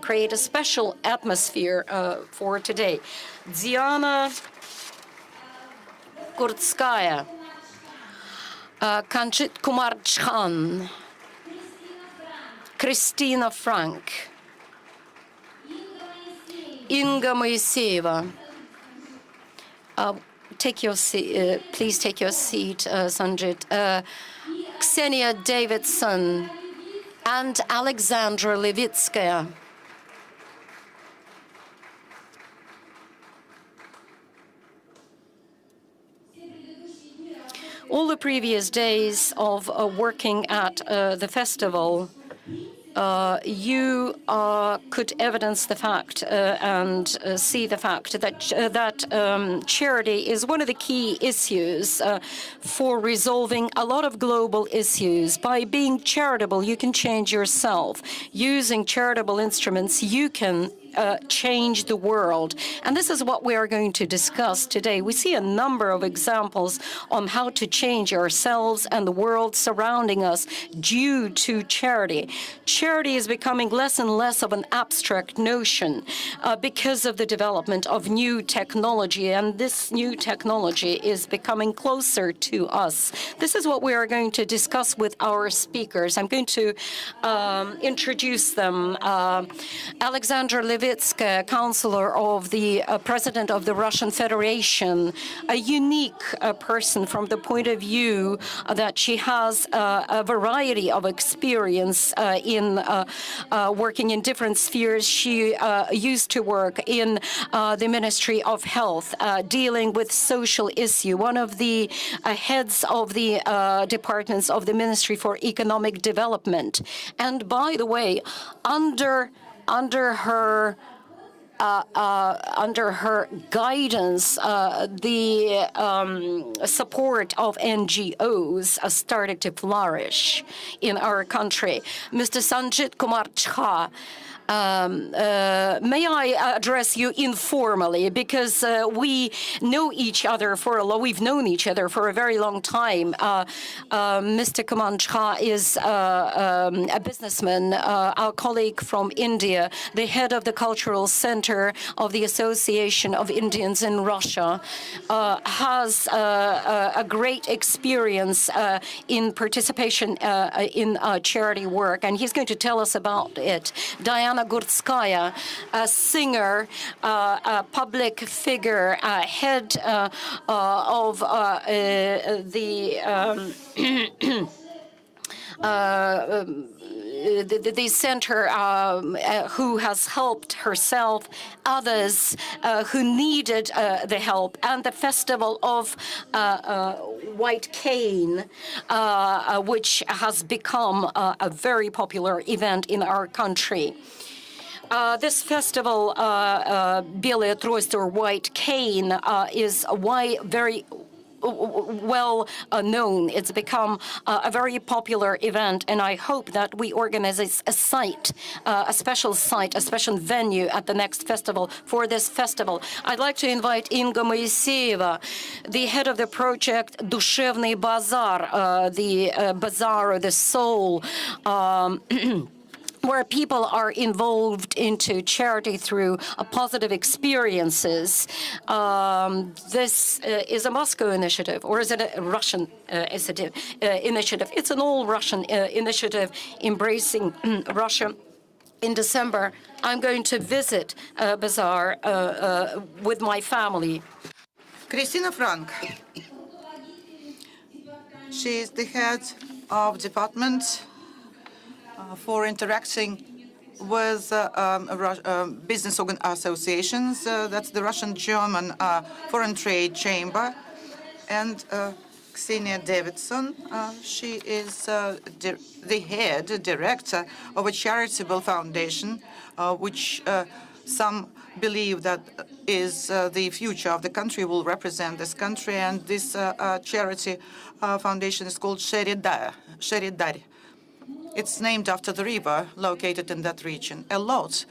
create a special atmosphere for today. Diana Kurtskaya, Kanchit Kumar Khan, Christina Frank, Inga Moiseva. Please take your seat, Sanjit. Ksenia Davidson and Alexandra Levitskaya. All the previous days of working at the festival, you could evidence the fact and see the fact that charity is one of the key issues for resolving a lot of global issues. By being charitable, you can change yourself. Using charitable instruments, you can change the world. And this is what we are going to discuss today. We see a number of examples on how to change ourselves and the world surrounding us due to charity. Charity is becoming less and less of an abstract notion because of the development of new technology, and this new technology is becoming closer to us. This is what we are going to discuss with our speakers. I'm going to introduce them. Alexandra Levitskaya, counselor of the president of the Russian Federation, a unique person from the point of view that she has a variety of experience in working in different spheres. She used to work in the Ministry of Health, dealing with social issue, one of the heads of the departments of the Ministry for Economic Development. And by the way, under her guidance, the support of NGOs started to flourish in our country. Mr. Sanjit Kumar Jha, may I address you informally, because we know each other we've known each other for a very long time. Mr. Kumar Jha is a businessman, our colleague from India, the head of the Cultural Center of the Association of Indians in Russia, has a great experience in participation in charity work, and he's going to tell us about it. Diana Gurtskaya, a singer, a public figure, head of the center who has helped herself, others who needed the help, and the festival of White Cane, which has become a very popular event in our country. This festival, Белая Трость or White Cane, is very well known. It's become a very popular event, and I hope that we organize a special venue at the next festival for this festival. I'd like to invite Inga Moiseva, the head of the project Душевный Bazaar, the bazaar or the soul, where people are involved into charity through positive experiences. This is a Moscow initiative, or is it a Russian initiative? It's an all-Russian initiative embracing Russia. In December, I'm going to visit Bazaar with my family. Christina Frank. She is the head of department for interacting with business associations. That's the Russian-German Foreign Trade Chamber. And Ksenia Davidson, she is the head director of a charitable foundation, which some believe that is the future of the country, will represent this country. And this charity foundation is called Sheridar. It's named after the river located in that region. A lot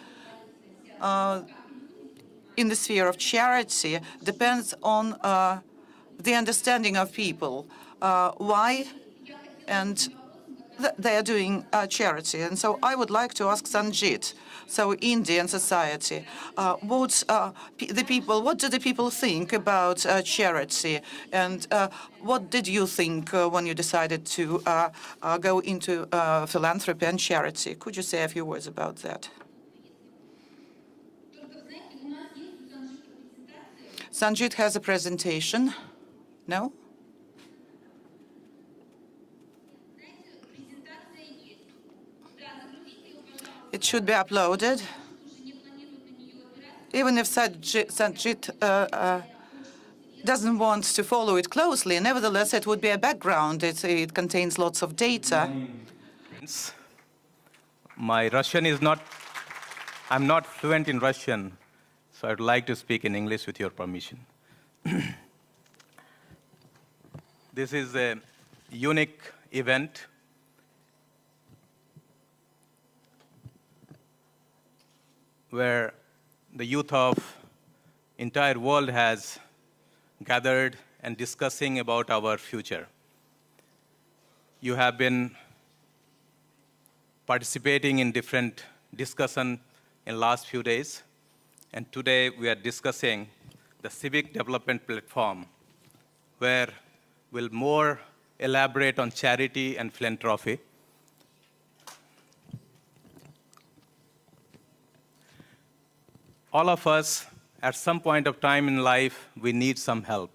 in the sphere of charity depends on the understanding of people. Why and they are doing charity. And so I would like to ask Sanjit, so Indian society, what do the people think about charity? And what did you think when you decided to go into philanthropy and charity? Could you say a few words about that? Sanjit has a presentation. No? It should be uploaded. Even if Sanjit doesn't want to follow it closely, nevertheless, it would be a background. It contains lots of data. My Russian is not, I'm not fluent in Russian, so I'd like to speak in English with your permission. This is a unique event. Where the youth of entire world has gathered and discussing about our future. You have been participating in different discussion in last few days, and today we are discussing the civic development platform, where we'll more elaborate on charity and philanthropy. All of us, at some point of time in life, we need some help.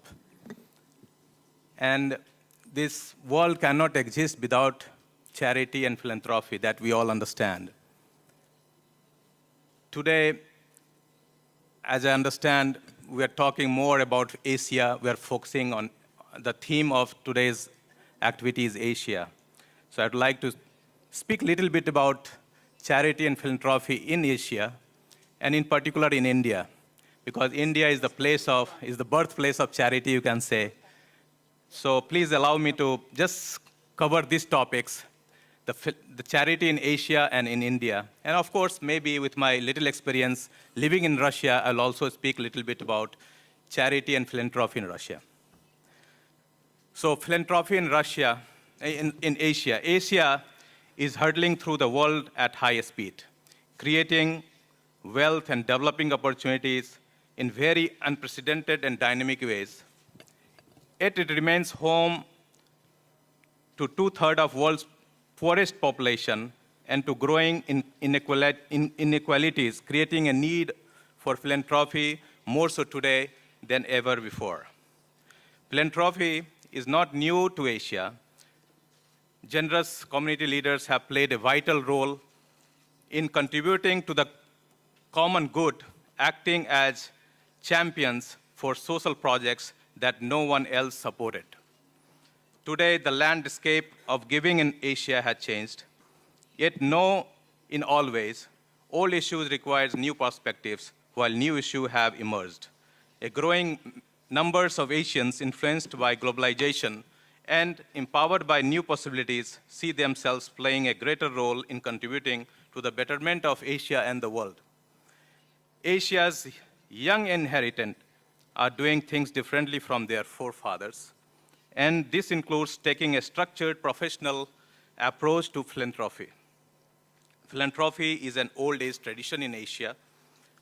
And this world cannot exist without charity and philanthropy that we all understand. Today, as I understand, we are talking more about Asia. We are focusing on the theme of today's activity is Asia. So I'd like to speak a little bit about charity and philanthropy in Asia, and in particular in India, because India is the birthplace of charity, you can say. So please allow me to just cover these topics, the charity in Asia and in India. And of course, maybe with my little experience living in Russia, I'll also speak a little bit about charity and philanthropy in Russia. So philanthropy in Russia, in Asia. Asia is hurtling through the world at high speed, creating wealth and developing opportunities in very unprecedented and dynamic ways. Yet it remains home to 2/3 of world's poorest population and to growing inequalities, creating a need for philanthropy more so today than ever before. Philanthropy is not new to Asia. Generous community leaders have played a vital role in contributing to the common good, acting as champions for social projects that no one else supported. Today, the landscape of giving in Asia has changed, yet in all ways. Old issues require new perspectives, while new issues have emerged. A growing numbers of Asians influenced by globalization and empowered by new possibilities see themselves playing a greater role in contributing to the betterment of Asia and the world. Asia's young inheritance are doing things differently from their forefathers, and this includes taking a structured professional approach to philanthropy. Philanthropy is an old-age tradition in Asia,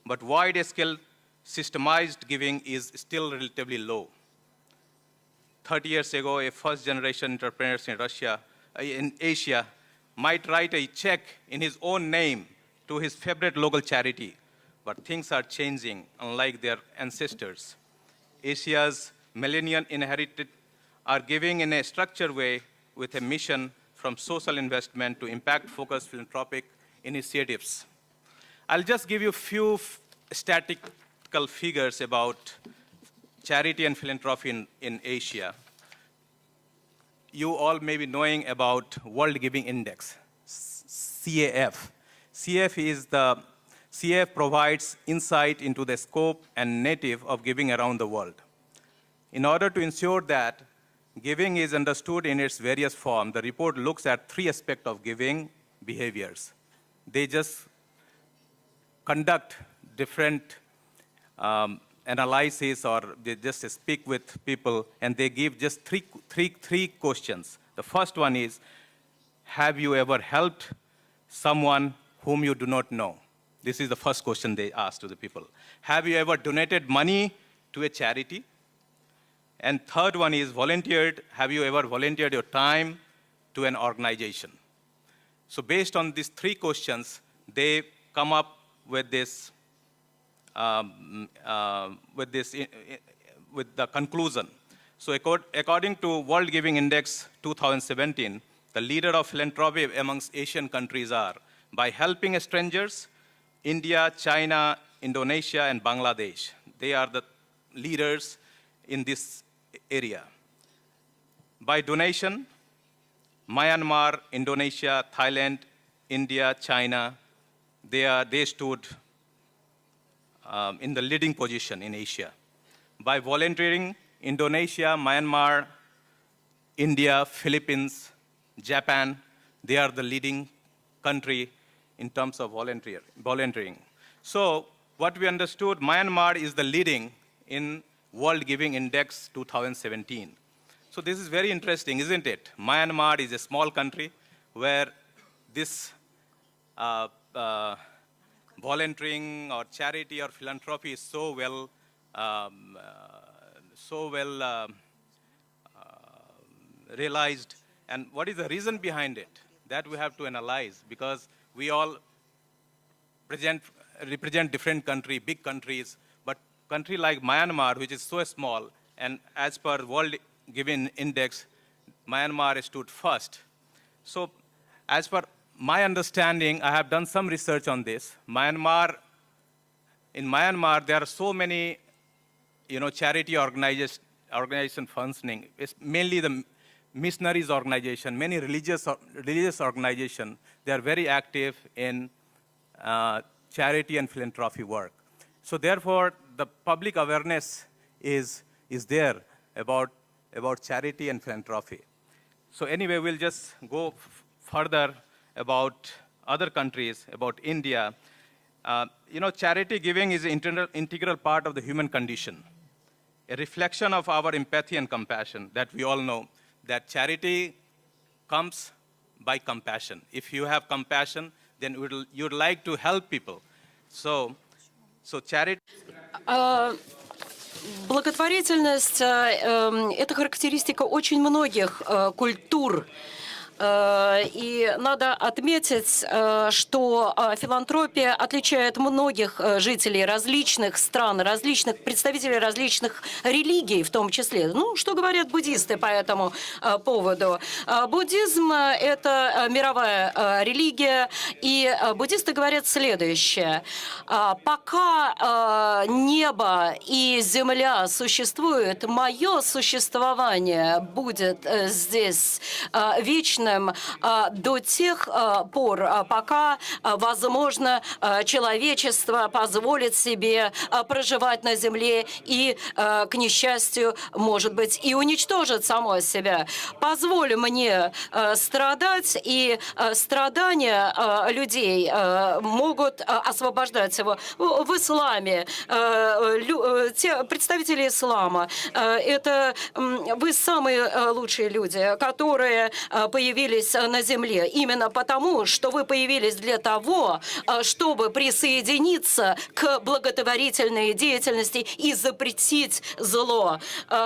but wide-scale systemized giving is still relatively low. 30 years ago, a first-generation entrepreneur in Asia might write a check in his own name to his favorite local charity, but things are changing, unlike their ancestors. Asia's millennial inherited are giving in a structured way with a mission from social investment to impact-focused philanthropic initiatives. I'll just give you a few statistical figures about charity and philanthropy in Asia. You all may be knowing about World Giving Index, CAF. CAF provides insight into the scope and native of giving around the world. In order to ensure that giving is understood in its various forms, the report looks at 3 aspects of giving behaviors. They just conduct different analysis, or they just speak with people, and they give just three questions. The first one is, have you ever helped someone whom you do not know? This is the first question they asked to the people. Have you ever donated money to a charity? And third one is volunteered. Have you ever volunteered your time to an organization? So based on these three questions, they come up with this, with the conclusion. So according to World Giving Index 2017, the leader of philanthropy amongst Asian countries are, by helping strangers, India, China, Indonesia, and Bangladesh. They are the leaders in this area. By donation, Myanmar, Indonesia, Thailand, India, China, they stood in the leading position in Asia. By volunteering, Indonesia, Myanmar, India, Philippines, Japan, they are the leading country in terms of volunteering. So what we understood, Myanmar is the leading in World Giving Index 2017. So this is very interesting, isn't it? Myanmar is a small country where this volunteering or charity or philanthropy is so well realized. And what is the reason behind it? That we have to analyze, because we all represent different countries, big countries, but country like Myanmar, which is so small, and as per World Giving Index, Myanmar stood first. So as per my understanding, I have done some research on this. In Myanmar, there are so many charity organization functioning. It's mainly the missionaries organization, many religious organization. They are very active in charity and philanthropy work. So therefore, the public awareness is there about charity and philanthropy. So anyway, we'll just go further about other countries, about India. Charity giving is an integral part of the human condition, a reflection of our empathy and compassion that we all know, that charity comes by compassion. If you have compassion, then you'd like to help people. So charity... Благотворительность – это характеристика очень многих культур. И надо отметить, что филантропия отличает многих жителей различных стран, различных представителей различных религий в том числе. Ну, что говорят буддисты по этому поводу? Буддизм – это мировая религия, и буддисты говорят следующее. Пока небо и земля существуют, мое существование будет здесь вечным до тех пор, пока, возможно, человечество позволит себе проживать на земле и, к несчастью, может быть, и уничтожит само себя. Позволь мне страдать, и страдания людей могут освобождать его. В исламе, представители ислама, это вы самые лучшие люди, которые появились на земле именно потому, что вы появились для того, чтобы присоединиться к благотворительной деятельности и запретить зло.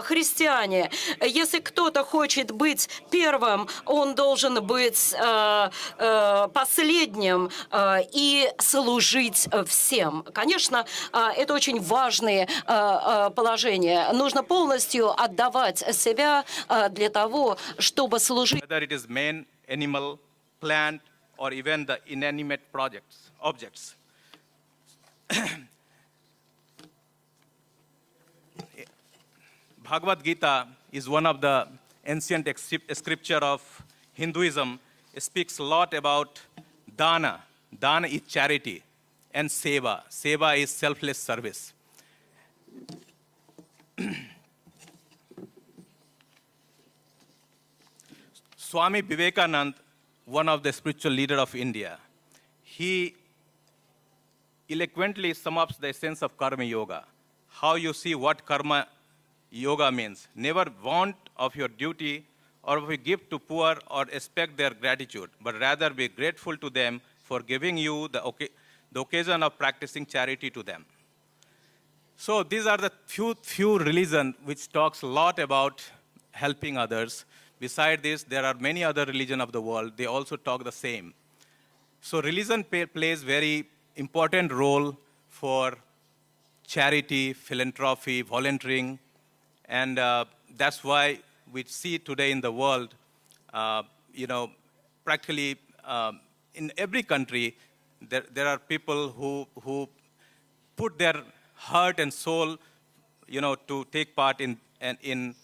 Христиане, если кто-то хочет быть первым, он должен быть последним и служить всем. Конечно, это очень важные положения. Нужно полностью отдавать себя для того, чтобы служить. Whether it is man, animal, plant, or even the inanimate objects. Bhagavad Gita is one of the ancient scripture of Hinduism. It speaks a lot about dana. Dana is charity, and seva. Seva is selfless service. Swami Vivekananda, one of the spiritual leaders of India, he eloquently sums up the essence of karma yoga. How you see what karma yoga means. Never want of your duty or we give to poor or expect their gratitude, but rather be grateful to them for giving you the occasion of practicing charity to them. So these are the few religions which talks a lot about helping others. Beside this, there are many other religions of the world. They also talk the same. So religion plays very important role for charity, philanthropy, volunteering, and that's why we see today in the world, uh, you know, practically in every country, there are people who put their heart and soul, to take part in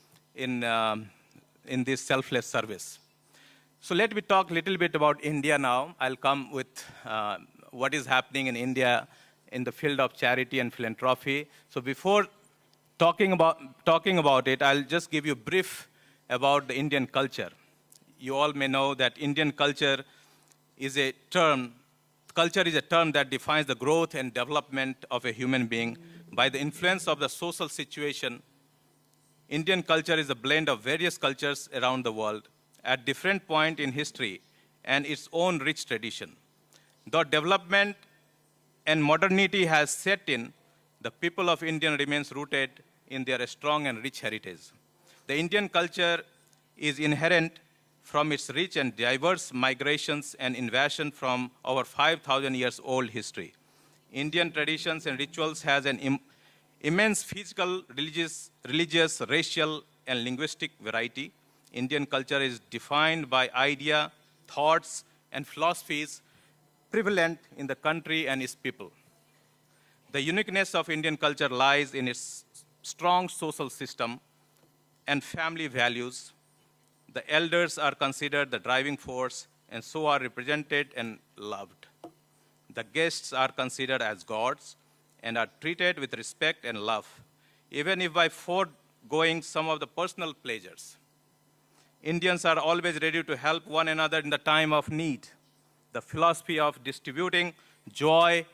this selfless service. So let me talk a little bit about India now. I'll come with what is happening in India in the field of charity and philanthropy. So before talking about it, I'll just give you a brief about the Indian culture. You all may know that Indian culture is a term. Culture is a term that defines the growth and development of a human being by the influence of the social situation. Indian culture is a blend of various cultures around the world at different points in history and its own rich tradition. Though development and modernity has set in, the people of India remains rooted in their strong and rich heritage. The Indian culture is inherent from its rich and diverse migrations and invasion from our 5,000 years old history. Indian traditions and rituals has an immense physical, religious, racial, and linguistic variety. Indian culture is defined by idea, thoughts, and philosophies prevalent in the country and its people. The uniqueness of Indian culture lies in its strong social system and family values. The elders are considered the driving force and so are represented and loved. The guests are considered as gods and are treated with respect and love, even if by foregoing some of the personal pleasures. Indians are always ready to help one another in the time of need. The philosophy of distributing joy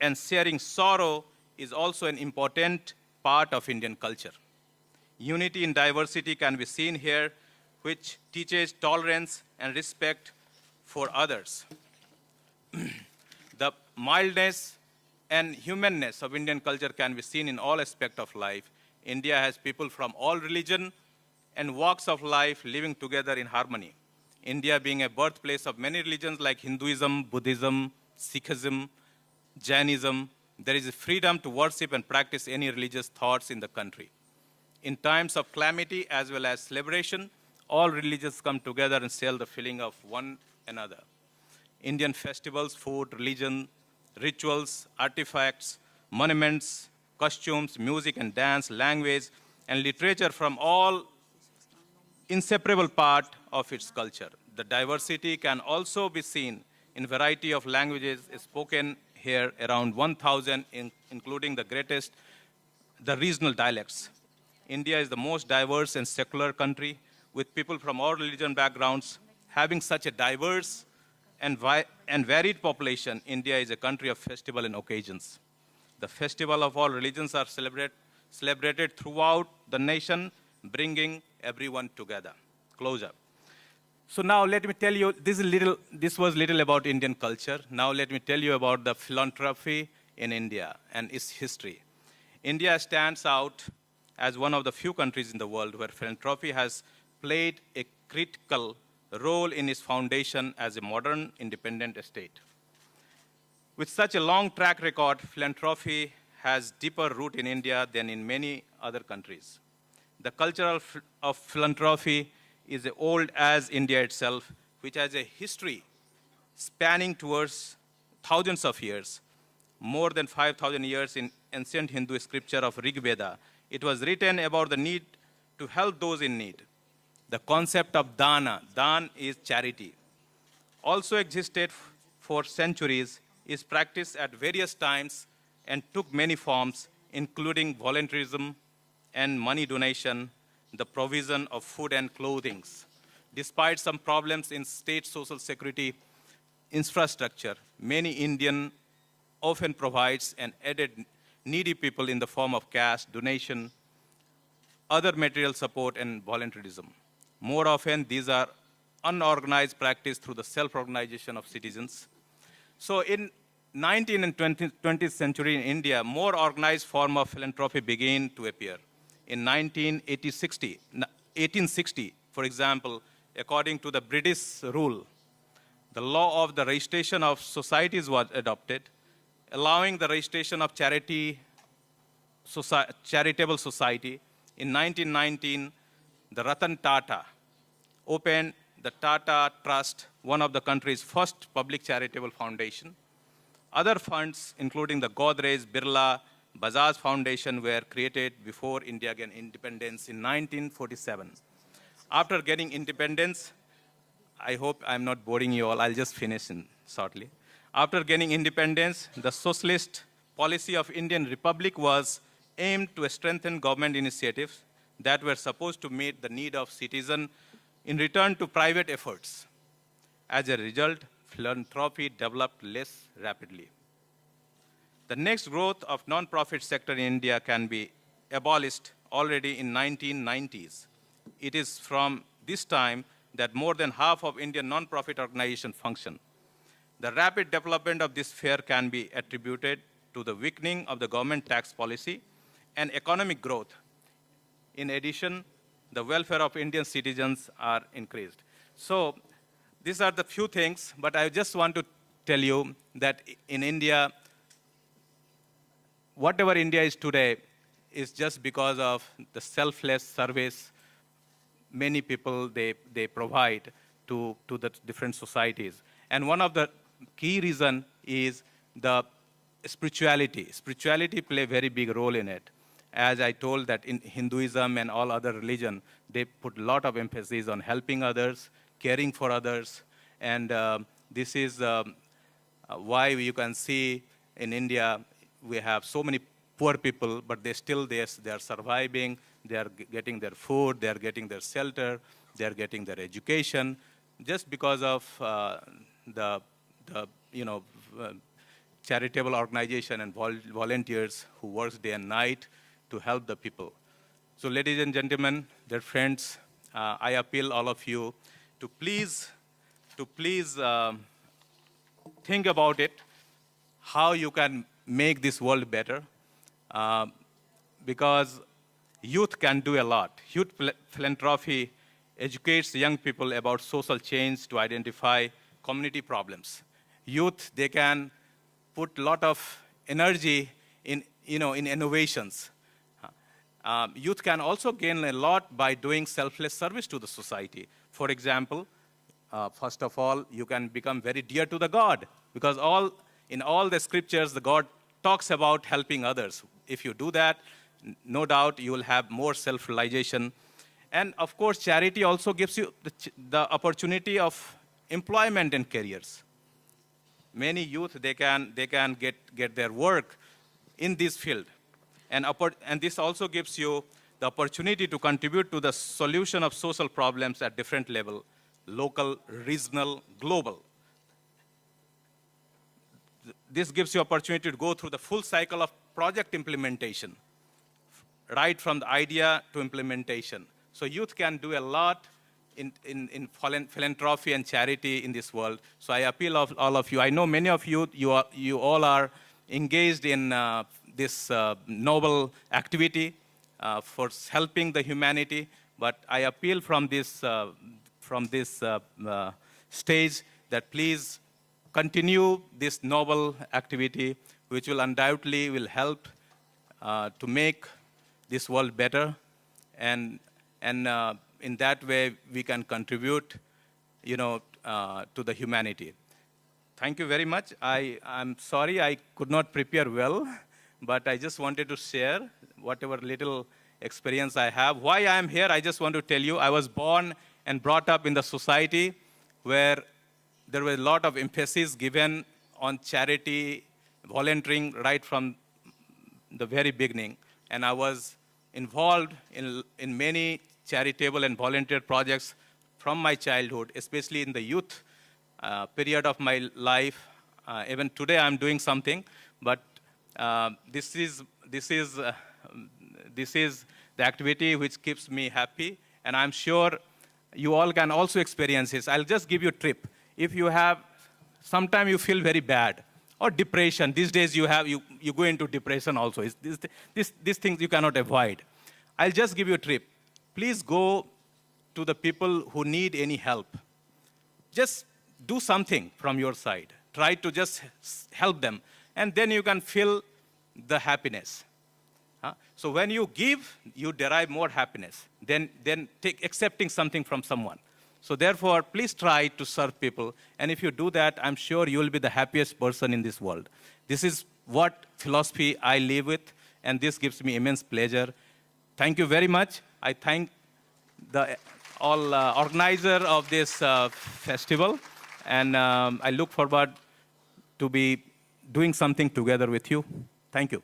and sharing sorrow is also an important part of Indian culture. Unity in diversity can be seen here, which teaches tolerance and respect for others. The mildness and humanness of Indian culture can be seen in all aspects of life. India has people from all religions and walks of life living together in harmony. India being a birthplace of many religions like Hinduism, Buddhism, Sikhism, Jainism, there is a freedom to worship and practice any religious thoughts in the country. In times of calamity as well as celebration, all religions come together and share the feeling of one another. Indian festivals, food, religion, rituals, artifacts, monuments, costumes, music and dance, language, and literature from all inseparable part of its culture. The diversity can also be seen in variety of languages spoken here, around 1,000, including the regional dialects. India is the most diverse and secular country with people from all religion backgrounds. Having such a diverse and varied population, India is a country of festival and occasions. The festival of all religions are celebrated throughout the nation, bringing everyone together, closer. So now let me tell you, this was little about Indian culture. Now let me tell you about the philanthropy in India and its history. India stands out as one of the few countries in the world where philanthropy has played a critical role in its foundation as a modern independent state. With such a long track record, philanthropy has deeper root in India than in many other countries. The culture of philanthropy is as old as India itself, which has a history spanning towards thousands of years, more than 5,000 years in ancient Hindu scripture of Rig Veda. It was written about the need to help those in need. The concept of dana, dan is charity, also existed for centuries, is practiced at various times and took many forms, including volunteerism and money donation, the provision of food and clothing. Despite some problems in state social security infrastructure, many Indian often provides and aided needy people in the form of cash, donation, other material support, and volunteerism. More often, these are unorganized practice through the self-organization of citizens. So in 19th and 20th century in India, more organized form of philanthropy began to appear. In 1860, for example, according to the British rule, the law of the registration of societies was adopted, allowing the registration of charitable society. In 1919, the Ratan Tata opened the Tata Trust, one of the country's first public charitable foundation. Other funds, including the Godrej, Birla, Bajaj Foundation, were created before India gained independence in 1947. After getting independence, I hope I'm not boring you all, I'll just finish shortly. After gaining independence, the socialist policy of Indian Republic was aimed to strengthen government initiatives that were supposed to meet the need of citizens in return to private efforts. As a result, philanthropy developed less rapidly. The next growth of non-profit sector in India can be abolished already in 1990s. It is from this time that more than half of Indian non-profit organizations function. The rapid development of this sphere can be attributed to the weakening of the government tax policy and economic growth. In addition, the welfare of Indian citizens are increased. So these are the few things, but I just want to tell you that in India, whatever India is today is just because of the selfless service many people they provide to the different societies. And one of the key reason is the spirituality. Spirituality play a very big role in it. As I told that in Hinduism and all other religion, they put a lot of emphasis on helping others, caring for others. And this is why you can see in India, we have so many poor people, but they are surviving, they are getting their food, they are getting their shelter, they are getting their education, just because of the charitable organization and volunteers who works day and night to help the people. So ladies and gentlemen, dear friends, I appeal all of you to please think about it, how you can make this world better, because youth can do a lot. Youth philanthropy educates young people about social change to identify community problems. Youth, they can put a lot of energy in innovations. Youth can also gain a lot by doing selfless service to the society. For example, first of all, you can become very dear to the God, because in all the scriptures, the God talks about helping others. If you do that, no doubt you will have more self-realization. And of course, charity also gives you the opportunity of employment and careers. Many youth, they can get their work in this field. And this also gives you the opportunity to contribute to the solution of social problems at different level, local, regional, global. This gives you opportunity to go through the full cycle of project implementation, right from the idea to implementation. So youth can do a lot in philanthropy and charity in this world. So I appeal of all of you. I know many of you all are engaged in this noble activity for helping the humanity. But I appeal from this stage that please continue this noble activity, which will undoubtedly will help to make this world better, and in that way we can contribute, to the humanity. Thank you very much. I'm sorry I could not prepare well, but I just wanted to share whatever little experience I have. Why I am here, I just want to tell you, I was born and brought up in the society where there was a lot of emphasis given on charity, volunteering right from the very beginning. And I was involved in many charitable and volunteer projects from my childhood, especially in the youth period of my life. Even today I'm doing something, but this is the activity which keeps me happy. And I'm sure you all can also experience this. I'll just give you a tip. If you have, sometimes you feel very bad, or depression. These days you go into depression also. These things you cannot avoid. I'll just give you a tip. Please go to the people who need any help. Just do something from your side. Try to just help them, and then you can feel the happiness. So when you give, you derive more happiness than accepting something from someone. So therefore, please try to serve people. And if you do that, I'm sure you will be the happiest person in this world. This is what philosophy I live with, and this gives me immense pleasure. Thank you very much. I thank the all organizer of this festival, and I look forward to be doing something together with you. Thank you.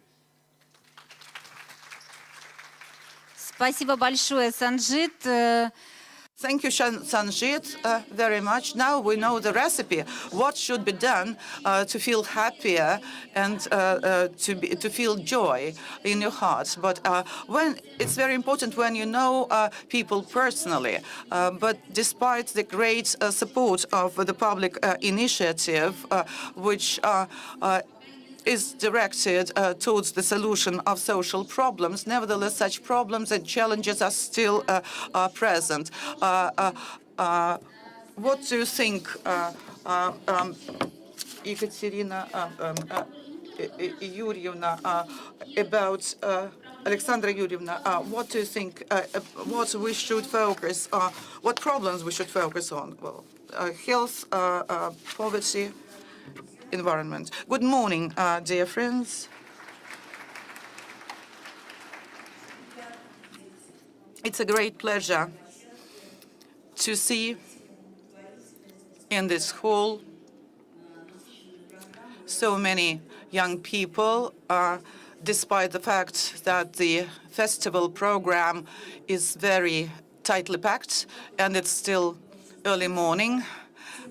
Спасибо большое, Санжит. Thank you, Sanjit, very much. Now we know the recipe. What should be done to feel happier and to feel joy in your heart? But when it's very important when you know people personally. But despite the great support of the public initiative, which is directed towards the solution of social problems. Nevertheless, such problems and challenges are still present. What do you think, Ekaterina Yuryevna, about Alexandra Yuryevna, what do you think, what we should focus on, what problems we should focus on? Well, health, poverty, environment. Good morning, dear friends. It's a great pleasure to see in this hall so many young people, despite the fact that the festival program is very tightly packed and it's still early morning.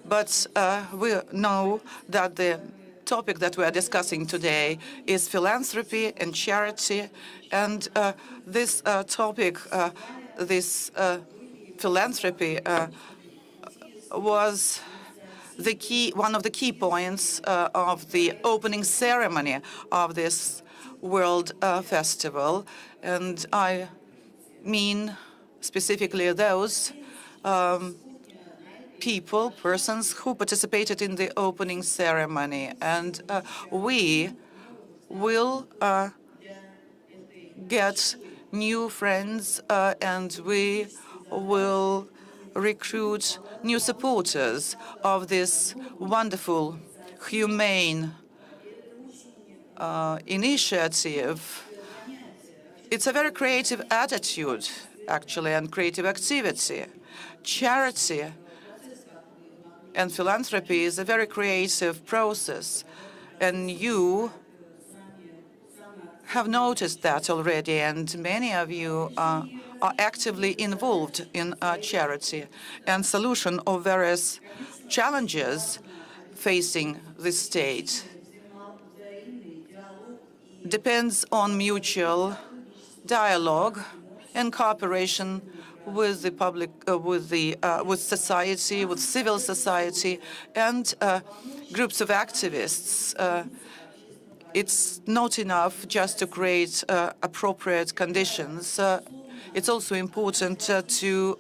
But we know that the topic that we are discussing today is philanthropy and charity. And this topic, this philanthropy, was one of the key points of the opening ceremony of this World Festival. And I mean specifically those persons who participated in the opening ceremony. And we will get new friends and we will recruit new supporters of this wonderful, humane initiative. It's a very creative attitude, actually, and creative activity. Charity and philanthropy is a very creative process, and you have noticed that already, and many of you are actively involved in charity and solution of various challenges facing the state. Depends on mutual dialogue and cooperation with the public, with society, with civil society, and groups of activists. It's not enough just to create appropriate conditions. It's also important to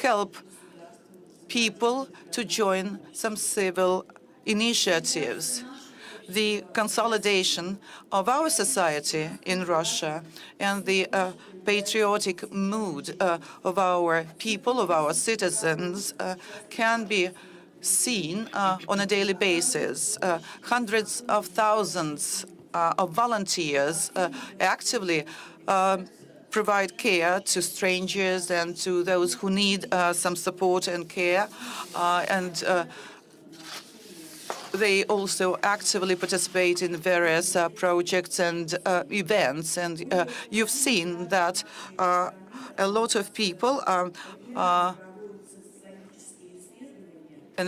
help people to join some civil initiatives. The consolidation of our society in Russia and the patriotic mood of our people, of our citizens, can be seen on a daily basis. Hundreds of thousands of volunteers actively provide care to strangers and to those who need some support and care. They also actively participate in various projects and events. And you've seen that a lot of people, and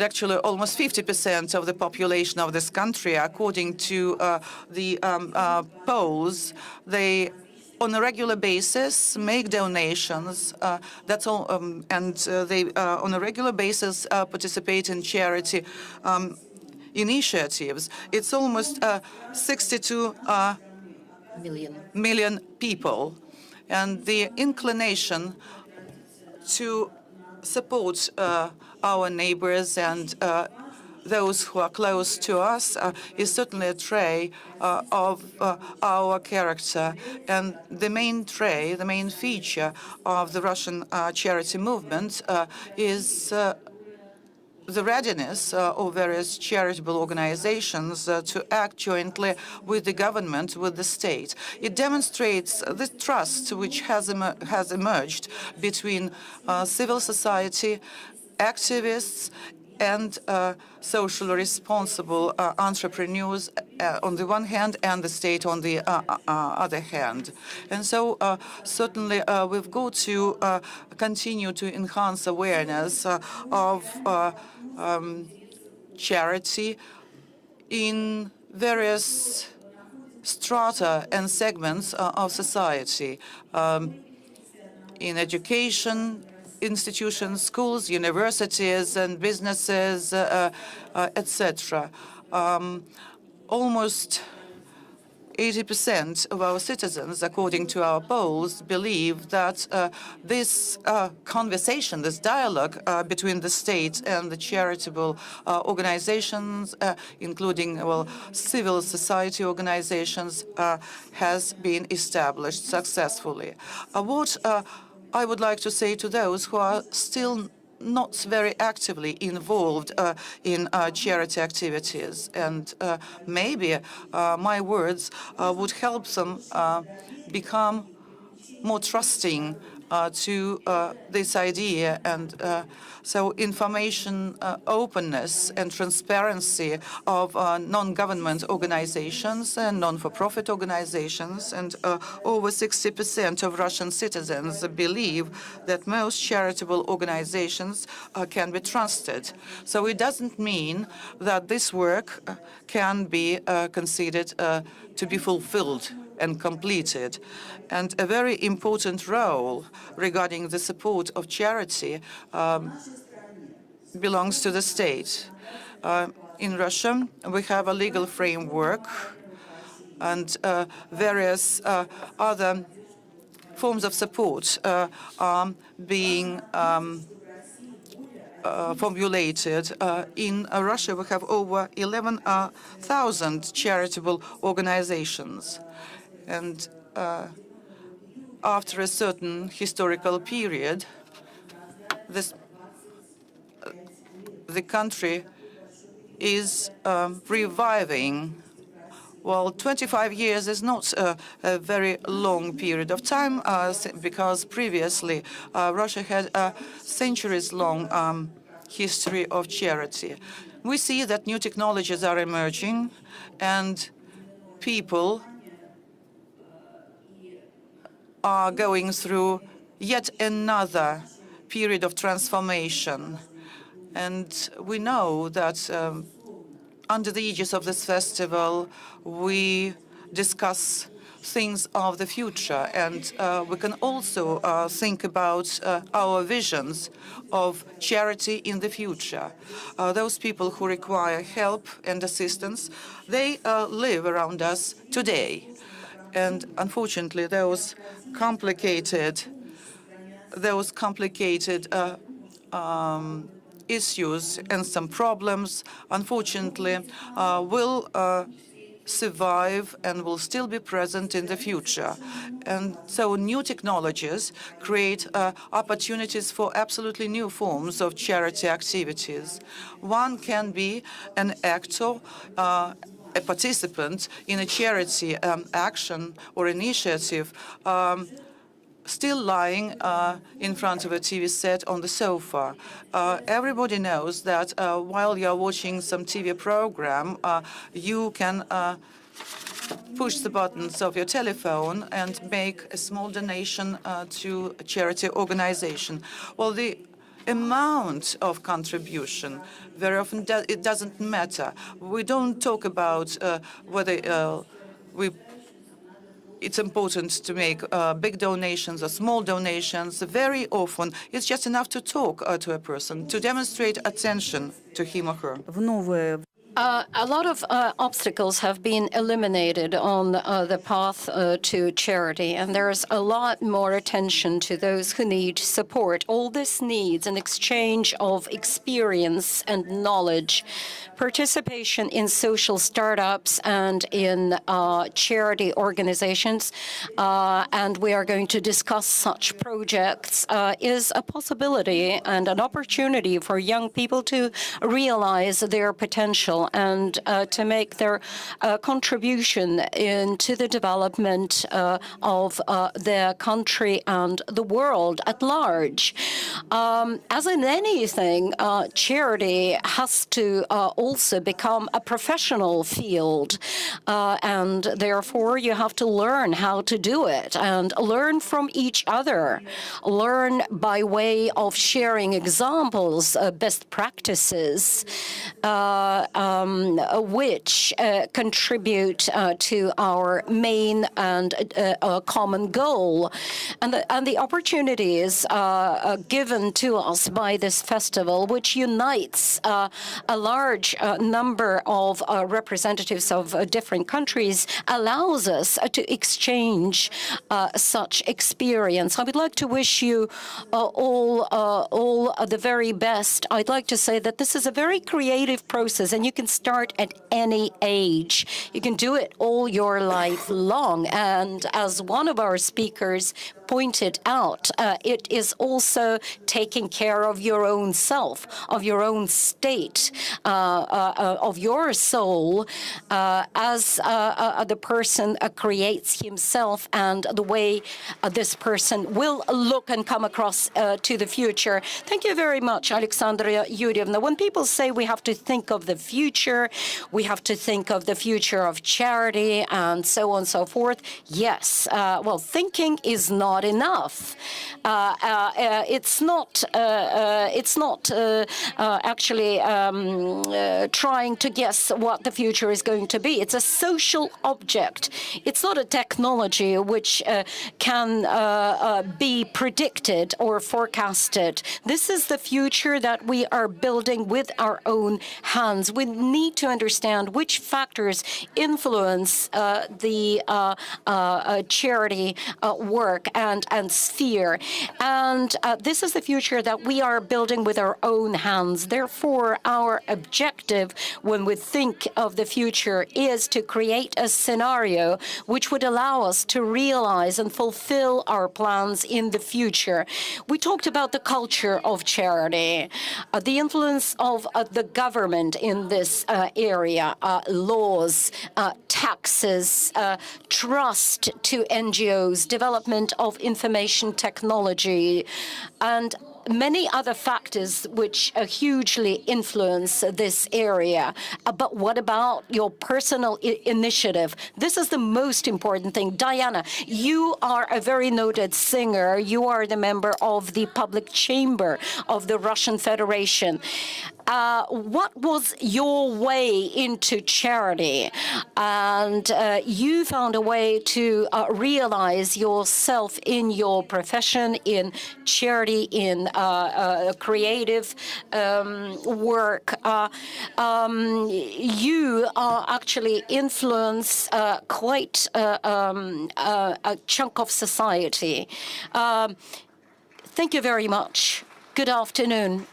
actually almost 50% of the population of this country, according to the polls, they on a regular basis make donations. That's all, and they on a regular basis participate in charity initiatives. It's almost 62 million people, and the inclination to support our neighbors and those who are close to us is certainly a trait of our character. And the main trait, the main feature of the Russian charity movement is the readiness of various charitable organizations to act jointly with the government, with the state. It demonstrates the trust which has emerged between civil society, activists, and socially responsible entrepreneurs on the one hand, and the state on the other hand. And so certainly we've got to continue to enhance awareness of charity in various strata and segments of society, in education institutions, schools, universities, and businesses, etc. Almost 80% of our citizens, according to our polls, believe that this conversation, this dialogue between the state and the charitable organizations, including civil society organizations, has been established successfully. What I would like to say to those who are still not very actively involved in charity activities, and maybe my words would help them become more trusting to this idea. And so information openness and transparency of non-government organizations and non-for-profit organizations, and over 60% of Russian citizens believe that most charitable organizations can be trusted. So it doesn't mean that this work can be considered to be fulfilled and completed. And a very important role regarding the support of charity belongs to the state. In Russia, we have a legal framework and various other forms of support are being formulated. In Russia, we have over 11,000 charitable organizations. And after a certain historical period, the country is reviving. Well, 25 years is not a very long period of time because previously Russia had a centuries-long history of charity. We see that new technologies are emerging and people are going through yet another period of transformation. And we know that under the aegis of this festival, we discuss things of the future, and we can also think about our visions of charity in the future. Those people who require help and assistance, they live around us today. And unfortunately, those complicated issues and some problems, unfortunately, will survive and will still be present in the future. And so new technologies create opportunities for absolutely new forms of charity activities. One can be an actor, a participant in a charity action or initiative, still lying in front of a TV set on the sofa. Everybody knows that while you're watching some TV program, you can push the buttons of your telephone and make a small donation to a charity organization. Well, the amount of contribution, very often it doesn't matter. We don't talk about whether we it's important to make big donations or small donations. Very often, it's just enough to talk to a person, to demonstrate attention to him or her. A lot of obstacles have been eliminated on the path to charity, and there's a lot more attention to those who need support. All this needs an exchange of experience and knowledge, participation in social startups and in charity organizations, and we are going to discuss such projects, is a possibility and an opportunity for young people to realize their potential and to make their contribution into the development of their country and the world at large. As in anything, charity has to also become a professional field, and therefore you have to learn how to do it and learn from each other, learn by way of sharing examples, best practices, which contribute to our main and common goal. And the opportunities given to us by this festival, which unites a large number of representatives of different countries, allows us to exchange such experience. I would like to wish you all the very best. I'd like to say that this is a very creative process, and you can start at any age. You can do it all your life long. And as one of our speakers pointed out, it is also taking care of your own self, of your own state, of your soul, as the person creates himself and the way this person will look and come across to the future. Thank you very much, Alexandra Yurievna. When people say we have to think of the future, we have to think of the future of charity and so on and so forth, yes, well, thinking is not enough. It's not actually trying to guess what the future is going to be. It's a social object. It's not a technology which can be predicted or forecasted. This is the future that we are building with our own hands. We need to understand which factors influence the charity work and sphere. And this is the future that we are building with our own hands. Therefore, our objective when we think of the future is to create a scenario which would allow us to realize and fulfill our plans in the future. We talked about the culture of charity, the influence of the government in this area, laws, taxes, trust to NGOs, development of information technology, and many other factors which hugely influence this area. But what about your personal initiative? This is the most important thing. Diana, you are a very noted singer. You are the member of the public chamber of the Russian Federation. What was your way into charity? And you found a way to realize yourself in your profession, in charity, in creative work. You actually influence quite a chunk of society. Thank you very much. Good afternoon.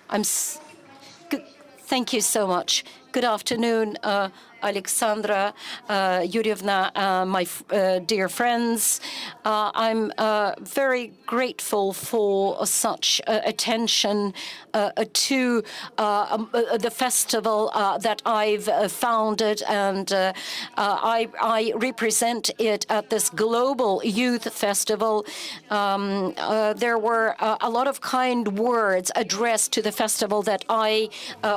Thank you so much. Good afternoon, Alexandra Yurievna, my dear friends. I'm very grateful for such attention to the festival that I've founded, and I represent it at this global youth festival. There were a lot of kind words addressed to the festival that I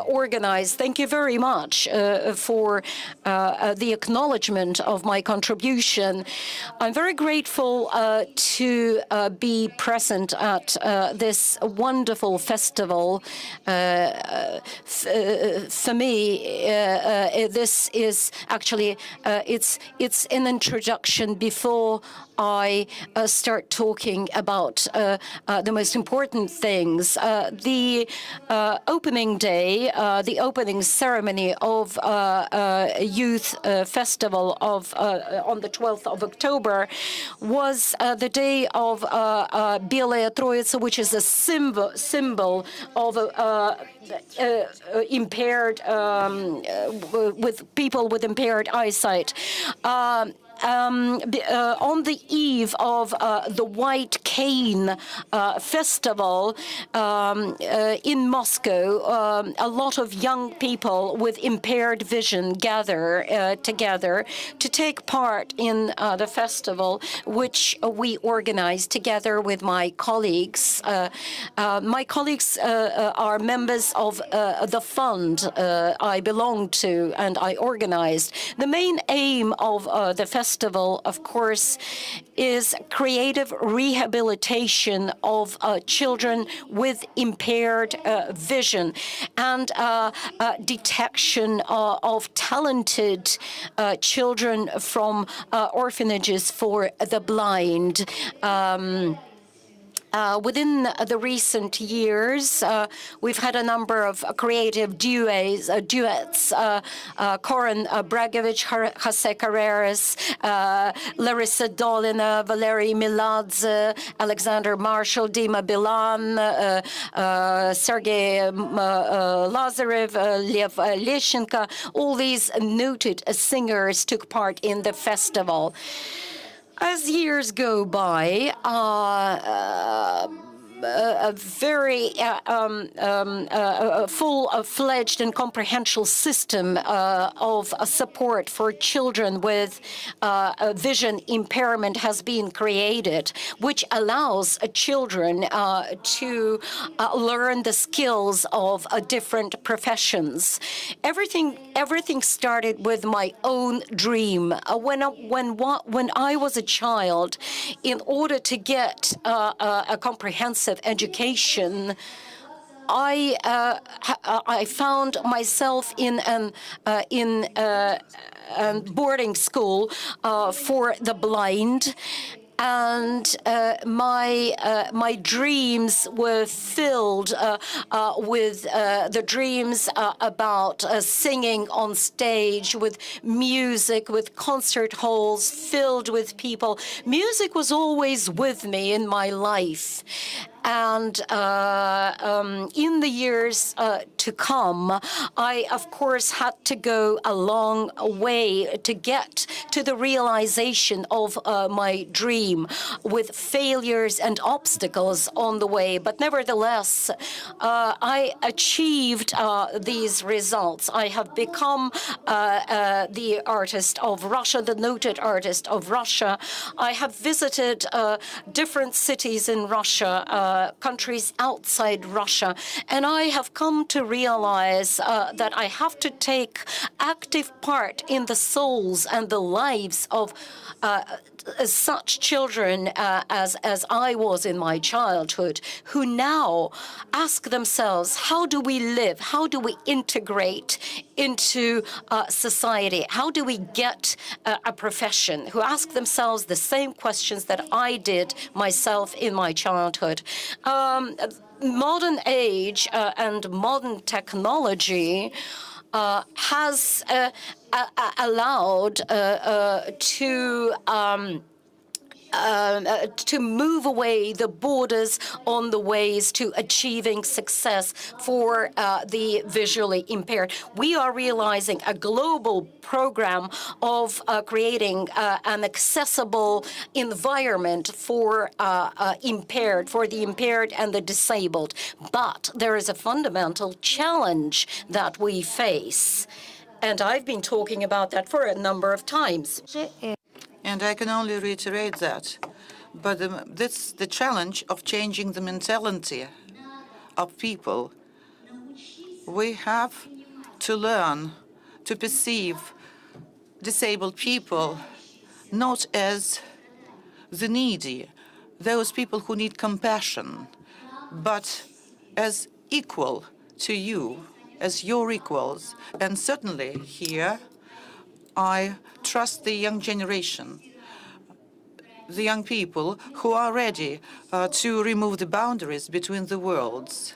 organized. Thank you very much for the acknowledgement of my contribution. I'm very grateful to be present at this wonderful festival. For me, this is actually it's an introduction before I start talking about the most important things. The opening day, the opening ceremony of Youth Festival on the 12th of October was the day of Белая Троица, which is a symbol of impaired, with people with impaired eyesight. On the eve of the White Cane Festival in Moscow, a lot of young people with impaired vision gather together to take part in the festival, which we organized together with my colleagues. My colleagues are members of the fund I belong to and I organized. The main aim of the festival, of course, is creative rehabilitation of children with impaired vision and detection of talented children from orphanages for the blind. Within the recent years, we've had a number of creative duets, Koren Bregovic, Jose Carreras, Larissa Dolina, Valery Miladze, Alexander Marshall, Dima Bilan, Sergei Lazarev, Lev Leshenko. All these noted singers took part in the festival. As years go by, a very full-fledged and comprehensive system of support for children with vision impairment has been created, which allows children to learn the skills of different professions. Everything started with my own dream. When I was a child, in order to get a comprehensive education, I found myself in a boarding school for the blind. And my dreams were filled with the dreams about singing on stage, with music, with concert halls filled with people. Music was always with me in my life. And in the years to come, I, of course, had to go a long way to get to the realization of my dream, with failures and obstacles on the way. But nevertheless, I achieved these results. I have become the artist of Russia, the noted artist of Russia. I have visited different cities in Russia, countries outside Russia, and I have come to realize that I have to take active part in the souls and the lives of such children as I was in my childhood, who now ask themselves, how do we live? How do we integrate into society? How do we get a profession? Who ask themselves the same questions that I did myself in my childhood. Modern age and modern technology has allowed to move away the borders on the ways to achieving success for the visually impaired. We are realizing a global program of creating an accessible environment for the impaired and the disabled. But there is a fundamental challenge that we face. And I've been talking about that for a number of times. And I can only reiterate that. But this the challenge of changing the mentality of people. We have to learn to perceive disabled people not as the needy, those people who need compassion, but as equal to you, as your equals. And certainly here, I trust the young generation, the young people who are ready to remove the boundaries between the worlds,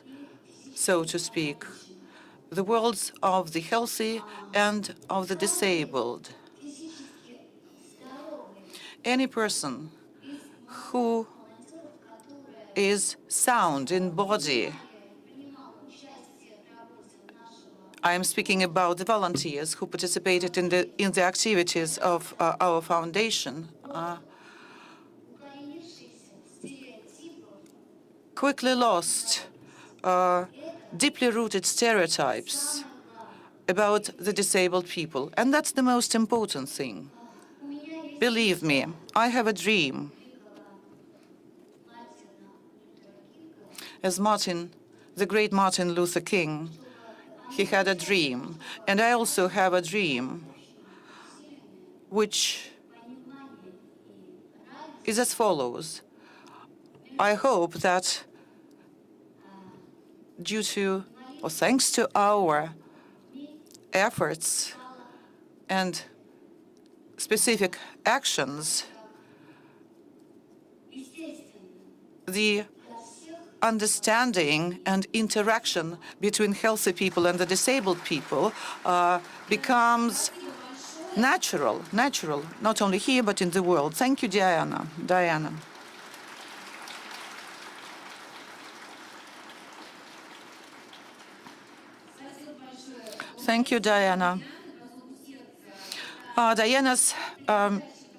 so to speak, the worlds of the healthy and of the disabled. Any person who is sound in body, I am speaking about the volunteers who participated in the activities of our foundation, quickly lost deeply rooted stereotypes about the disabled people. And that's the most important thing. Believe me, I have a dream. As the great Martin Luther King, he had a dream. And I also have a dream which is as follows. I hope that due to, or thanks to our efforts and specific actions, the understanding and interaction between healthy people and the disabled people becomes natural, not only here, but in the world. Thank you, Diana. Thank you, Diana. Diana's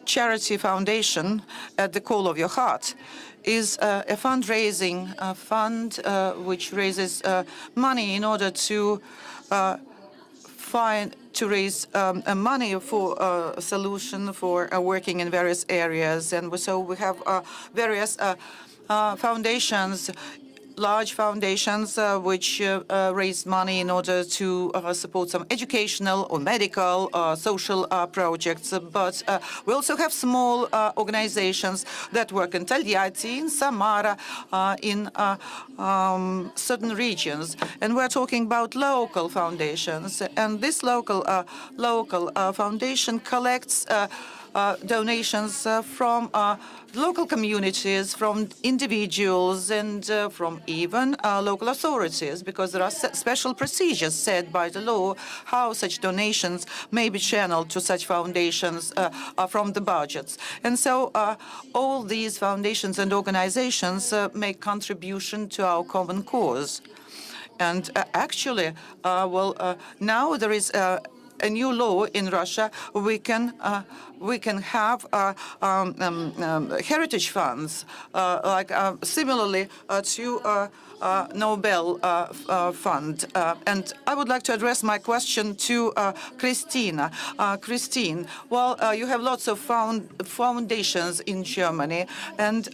charity foundation, At the Call of Your Heart, is a fundraising fund which raises money in order to raise money for a solution for working in various areas. And so we have various foundations, large foundations which raise money in order to support some educational or medical social projects. But we also have small organizations that work in Taliati, in Samara, in certain regions. And we're talking about local foundations. And this local foundation collects donations from local communities, from individuals, and from even local authorities, because there are special procedures set by the law how such donations may be channeled to such foundations from the budgets. And so all these foundations and organizations make contribution to our common cause. And actually, now there is a new law in Russia. We can have heritage funds, similarly to Nobel Fund. And I would like to address my question to Christina. Christine, well, you have lots of foundations in Germany, and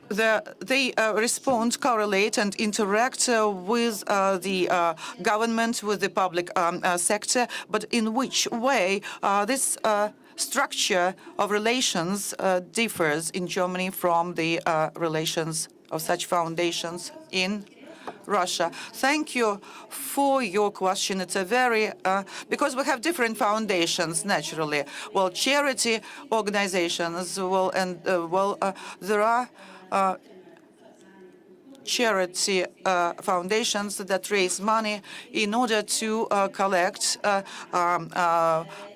they respond, correlate, and interact with the government, with the public sector. But in which way this structure of relations differs in Germany from the relations of such foundations in Russia? Thank you for your question. It's a very, because we have different foundations, naturally. Well, charity organizations, there are charity foundations that raise money in order to collect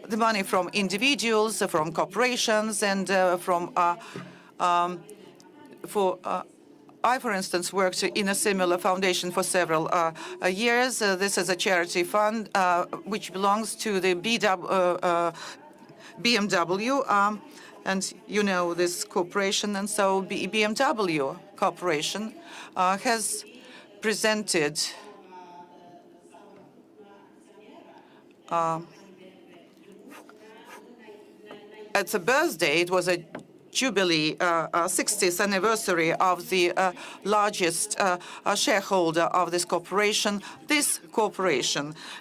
the money from individuals, from corporations, and I, for instance, worked in a similar foundation for several years. This is a charity fund which belongs to the BMW, and you know this corporation. And so BMW Corporation has presented at the birthday, it was a Jubilee, 60th anniversary of the largest shareholder of this corporation.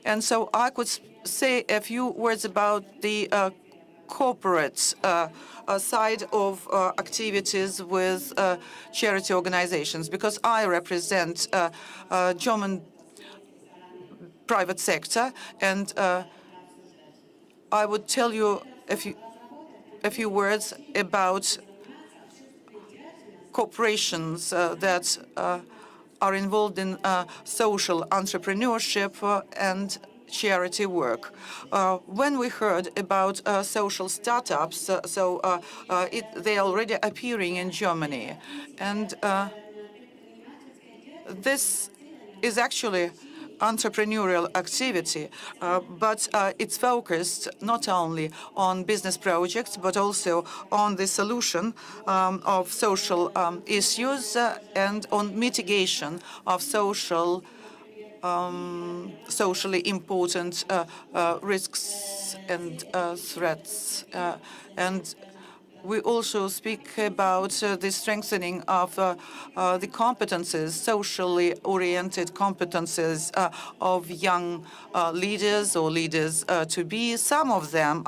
And so I could say a few words about the corporate side of activities with charity organizations, because I represent German private sector, and I would tell you a few words about corporations that are involved in social entrepreneurship and charity work. When we heard about social startups, they are already appearing in Germany, and this is actually entrepreneurial activity, but it's focused not only on business projects, but also on the solution of social issues and on mitigation of socially important risks and threats. And we also speak about the strengthening of the competences, socially oriented competences of young leaders or leaders to be. Some of them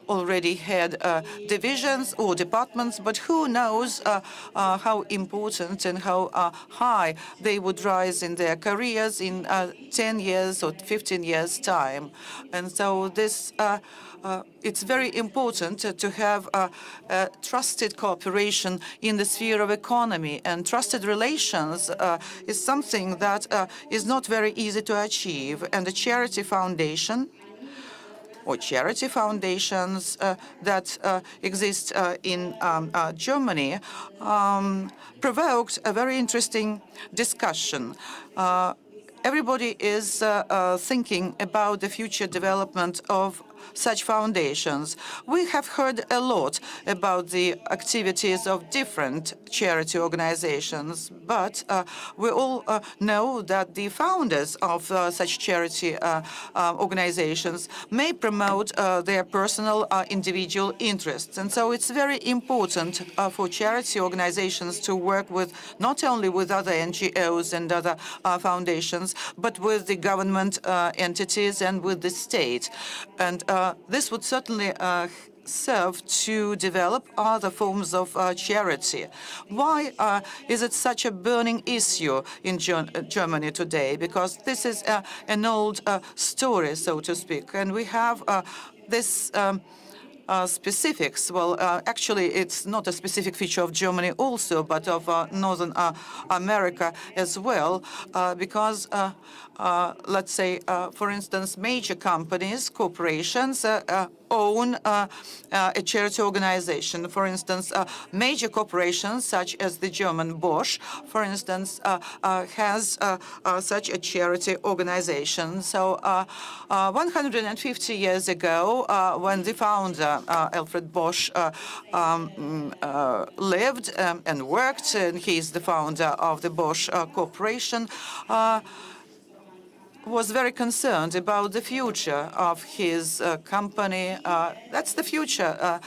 already had divisions or departments, but who knows how important and how high they would rise in their careers in 10 years or 15 years' time. And so this it's very important to have trusted cooperation in the sphere of economy, and trusted relations is something that is not very easy to achieve. And the charity foundation or charity foundations that exist in Germany provoked a very interesting discussion. Everybody is thinking about the future development of such foundations. We have heard a lot about the activities of different charity organizations, but we all know that the founders of such charity organizations may promote their personal individual interests. And so it's very important for charity organizations to work with not only with other NGOs and other foundations, but with the government entities and with the state. And this would certainly serve to develop other forms of charity. Why is it such a burning issue in Germany today? Because this is an old story, so to speak, and we have this specifics. Well, actually, it's not a specific feature of Germany also, but of Northern America as well, because, let's say, for instance, major companies, corporations, own a charity organization. For instance, major corporations such as the German Bosch, for instance, has such a charity organization. So 150 years ago, when the founder, Alfred Bosch, lived and worked, and he's the founder of the Bosch Corporation, was very concerned about the future of his company. That's the future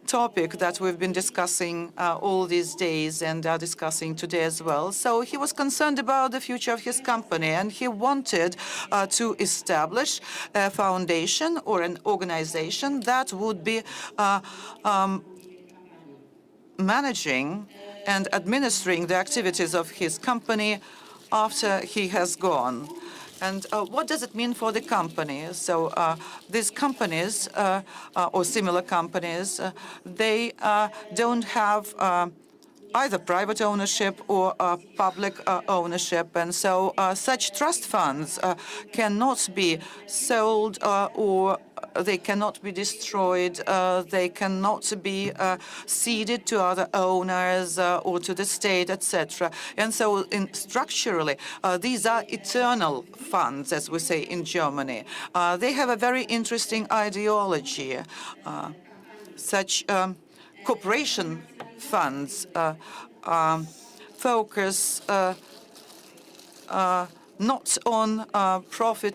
topic that we've been discussing all these days and are discussing today as well. So he was concerned about the future of his company, and he wanted to establish a foundation or an organization that would be managing and administering the activities of his company after he has gone. And what does it mean for the company? So these companies or similar companies, they don't have either private ownership or public ownership. And so such trust funds cannot be sold or they cannot be destroyed. They cannot be ceded to other owners or to the state, etc. And so structurally, these are eternal funds, as we say in Germany. They have a very interesting ideology. Such corporation funds focus not on profit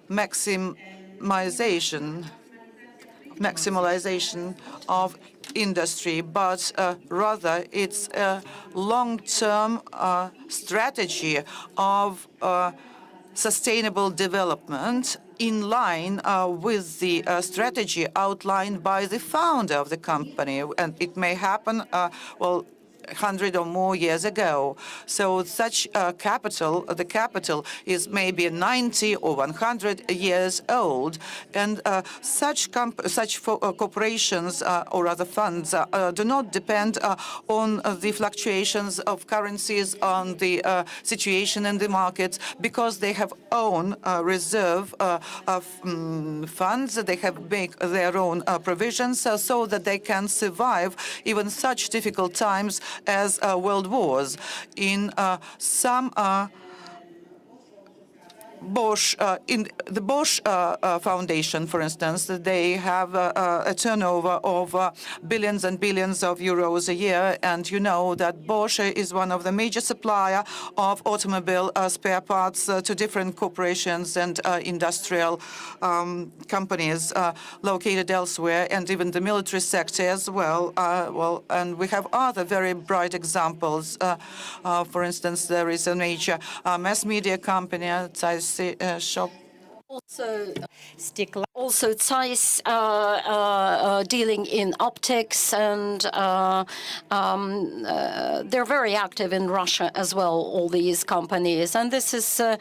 maximization of industry, but rather it's a long-term strategy of sustainable development in line with the strategy outlined by the founder of the company. And it may happen, 100 or more years ago. So such capital, the capital is maybe 90 or 100 years old. And such corporations or other funds do not depend on the fluctuations of currencies, on the situation in the markets, because they have own reserve of funds. They have make their own provisions so that they can survive even such difficult times as world wars. In some in the Bosch Foundation, for instance, they have a turnover of billions and billions of euros a year, and you know that Bosch is one of the major supplier of automobile spare parts to different corporations and industrial companies located elsewhere, and even the military sector as well. And we have other very bright examples. For instance, there is a major mass media company, shop. Also, Zeiss dealing in optics, and they're very active in Russia as well, all these companies. And this is the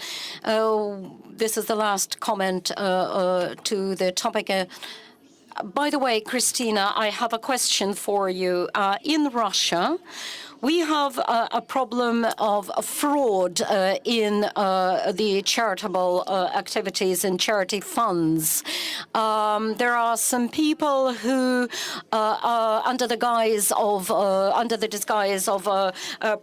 last comment to the topic. By the way, Christina, I have a question for you. In Russia, we have a problem of fraud in the charitable activities and charity funds. There are some people who, under the disguise of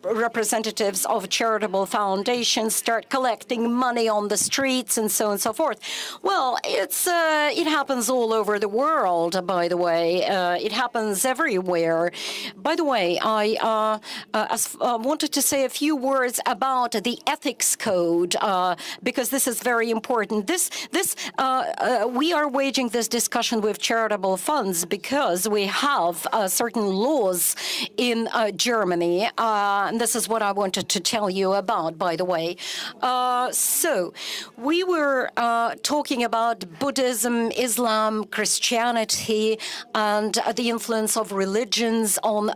representatives of charitable foundations, start collecting money on the streets and so on and so forth. Well, it happens all over the world. By the way, it happens everywhere. By the way, I wanted to say a few words about the ethics code because this is very important. We are waging this discussion with charitable funds because we have certain laws in Germany, and this is what I wanted to tell you about. By the way, so we were talking about Buddhism, Islam, Christianity, and the influence of religions on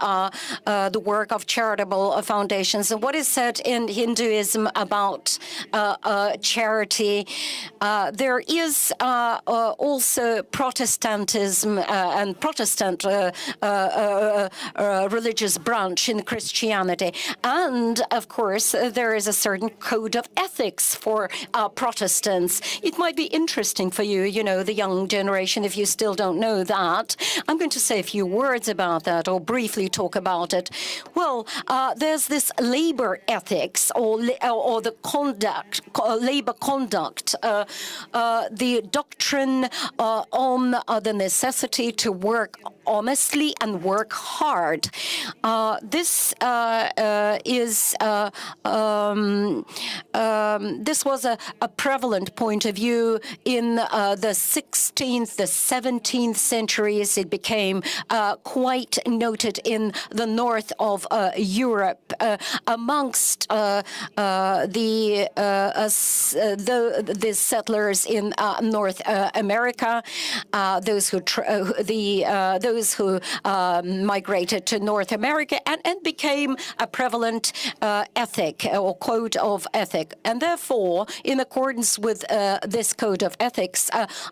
the work of charitable foundations, and what is said in Hinduism about charity. There is also Protestantism and Protestant religious branch in Christianity. And, of course, there is a certain code of ethics for Protestants. It might be interesting for you, the young generation, if you still don't know that. I'm going to say a few words about that or briefly talk about it. Well, there's this labor ethics or the labor conduct, the doctrine on the necessity to work honestly and work hard. This was a prevalent point of view in the 16th, the 17th centuries. It became quite noted in the north of Europe amongst the settlers in North America, those who migrated to North America, and became a prevalent ethic or code of ethic. And therefore, in accordance with this code of ethics,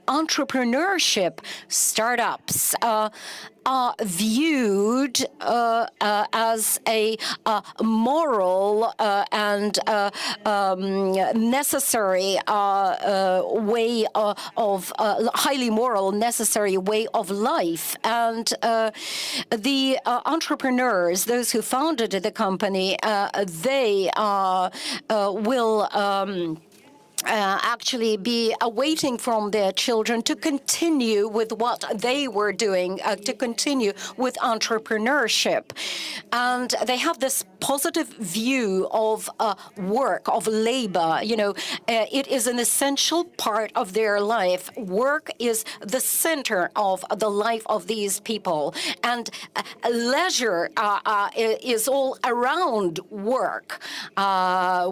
entrepreneurship, startups, are viewed as a moral and necessary way of highly moral, necessary way of life. And the entrepreneurs, those who founded the company, they will actually be awaiting from their children to continue with what they were doing, to continue with entrepreneurship. And they have this positive view of work, of labor. It is an essential part of their life. Work is the center of the life of these people. And leisure is all around work.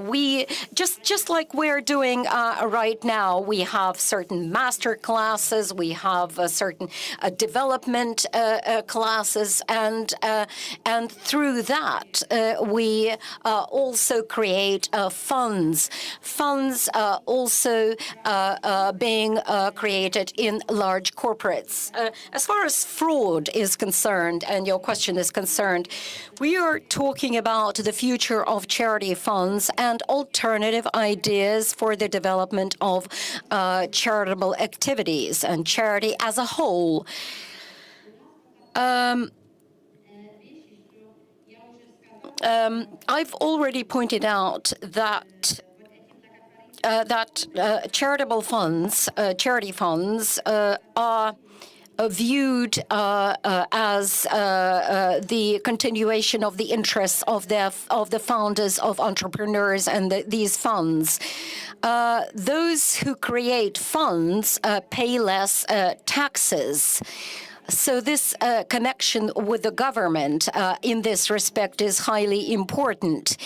We just like we're doing doing right now. We have certain master classes, we have certain development classes, and through that we also create funds. Funds also being created in large corporates. As far as fraud is concerned, and your question is concerned, we are talking about the future of charity funds and alternative ideas for the development of charitable activities and charity as a whole. I've already pointed out that charitable funds, charity funds, are viewed as the continuation of the interests of the founders, of entrepreneurs, and these funds. Those who create funds pay less taxes. So this connection with the government in this respect is highly important.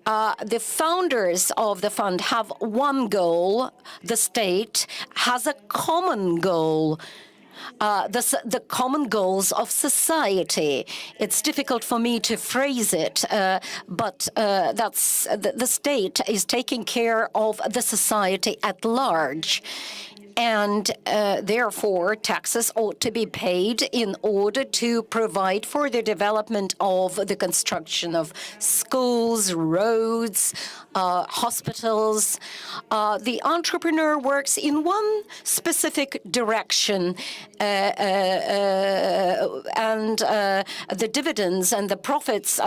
The founders of the fund have one goal. The state has a common goal. The common goals of society. It's difficult for me to phrase it, but that's the state is taking care of the society at large. And therefore, taxes ought to be paid in order to provide for the development of the construction of schools, roads, hospitals. The entrepreneur works in one specific direction, and the dividends and the profits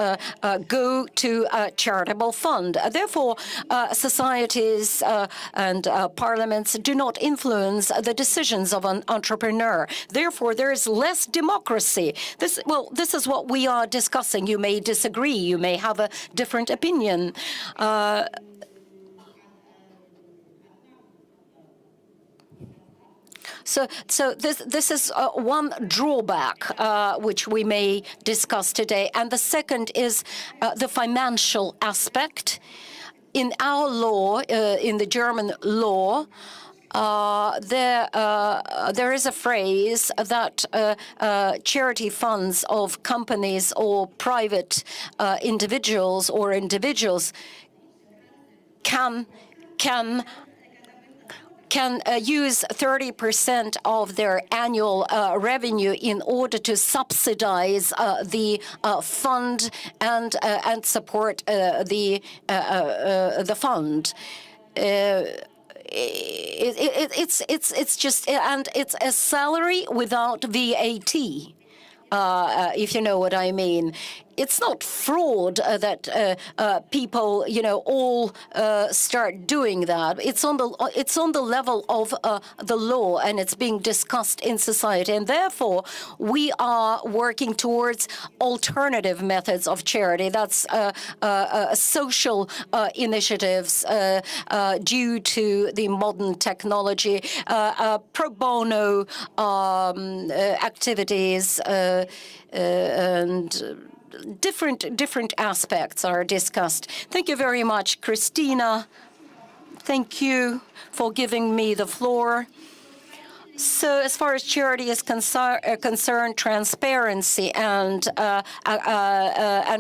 go to a charitable fund. Therefore, societies and parliaments do not influence the decisions of an entrepreneur. Therefore, there is less democracy. This is what we are discussing. You may disagree. You may have a different opinion. So this is one drawback which we may discuss today. And the second is the financial aspect. In our law, in the German law, there is a phrase that charity funds of companies or private individuals can use 30% of their annual revenue in order to subsidize the fund and support the fund. It's just, and it's a salary without VAT. If you know what I mean. It's not fraud that people, all start doing that. It's on the level of the law, and it's being discussed in society. And therefore, we are working towards alternative methods of charity. That's social initiatives due to the modern technology, pro bono activities, and different aspects are discussed. Thank you very much, Christina. Thank you for giving me the floor. So as far as charity is concerned, transparency and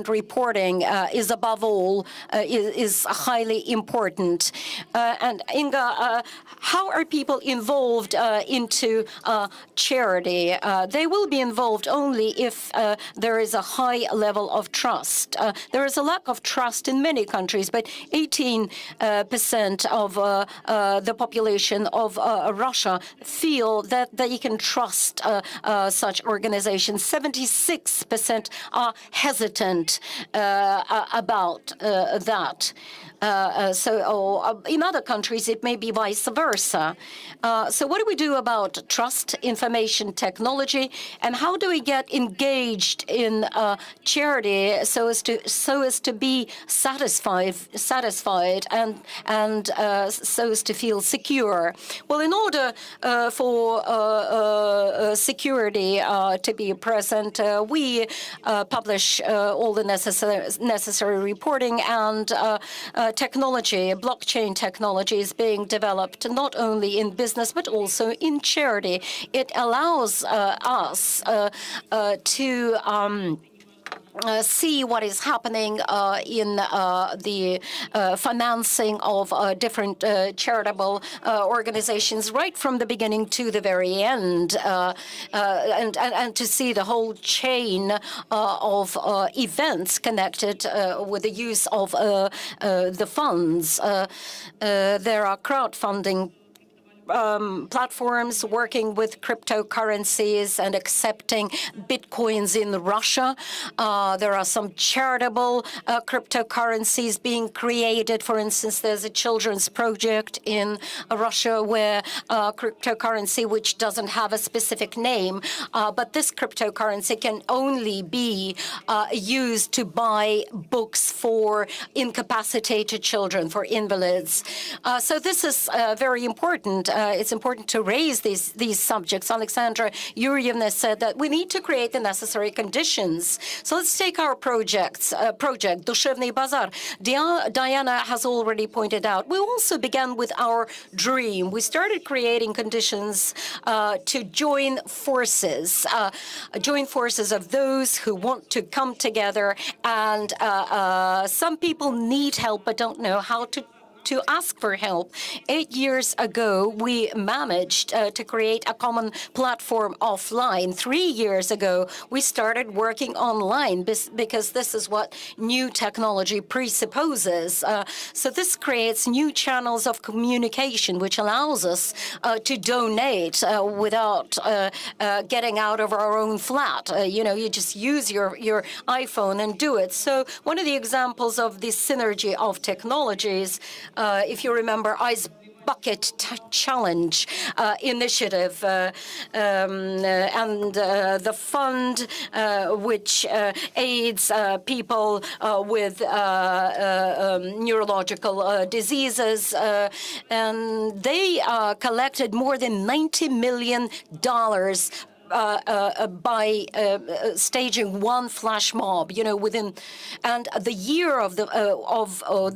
reporting is above all is highly important. And Inga, how are people involved into charity? They will be involved only if there is a high level of trust. There is a lack of trust in many countries, but 18% of the population of Russia feel that you can trust such organizations. 76% are hesitant about that. So in other countries, it may be vice versa. So what do we do about trust, information technology, and how do we get engaged in charity so as to be satisfied and so as to feel secure? Well, in order for for security to be present. We publish all the necessary reporting, and technology, blockchain technology is being developed not only in business but also in charity. It allows us to see what is happening in the financing of different charitable organizations right from the beginning to the very end, and to see the whole chain of events connected with the use of the funds. There are crowdfunding platforms working with cryptocurrencies and accepting bitcoins in Russia. There are some charitable cryptocurrencies being created. For instance, there's a children's project in Russia where cryptocurrency, which doesn't have a specific name, but this cryptocurrency can only be used to buy books for incapacitated children, for invalids. So this is very important. It's important to raise these subjects. Alexandra Yuryevna said that we need to create the necessary conditions. So let's take our project, Dushevny Bazar. Diana has already pointed out, we also began with our dream. We started creating conditions to join forces of those who want to come together. And some people need help but don't know how to ask for help. 8 years ago, we managed to create a common platform offline. 3 years ago, we started working online because this is what new technology presupposes. So this creates new channels of communication, which allows us to donate without getting out of our own flat. You just use your iPhone and do it. So one of the examples of the synergy of technologies, if you remember, Ice Bucket Challenge initiative, and the fund which aids people with neurological diseases, and they collected more than $90 million by staging one flash mob, within, and the year of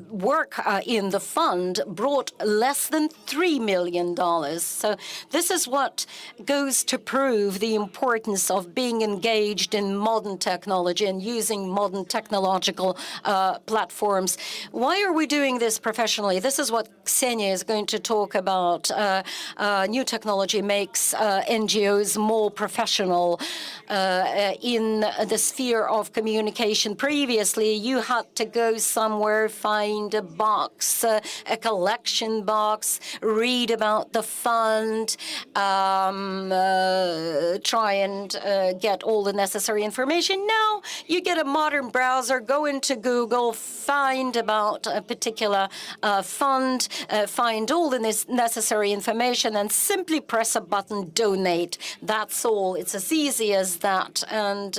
work in the fund brought less than $3 million. So this is what goes to prove the importance of being engaged in modern technology and using modern technological platforms. Why are we doing this professionally? This is what Ksenia is going to talk about. New technology makes NGOs more professional in the sphere of communication. Previously, you had to go somewhere, find a box, a collection box, read about the fund, try and get all the necessary information. Now, you get a modern browser, go into Google, find about a particular fund, find all the necessary information, and simply press a button, donate. That's all. It's as easy as that. And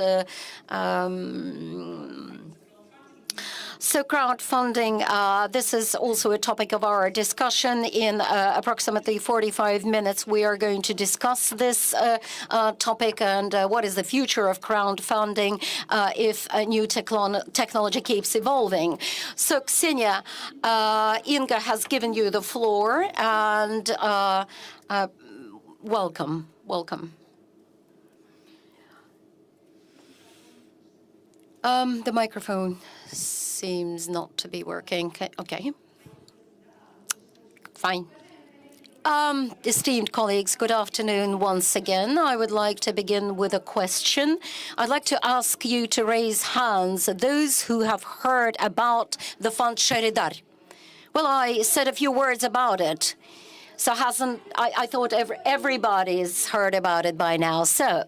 so crowdfunding, this is also a topic of our discussion. In approximately 45 minutes, we are going to discuss this topic and what is the future of crowdfunding if a new technology keeps evolving. So, Ksenia, Inga has given you the floor, and welcome. The microphone seems not to be working. Okay. Fine. Esteemed colleagues, good afternoon once again. I would like to begin with a question. I'd like to ask you to raise hands, those who have heard about the fund Sheridar. Well, I said a few words about it. So I thought everybody's heard about it by now. So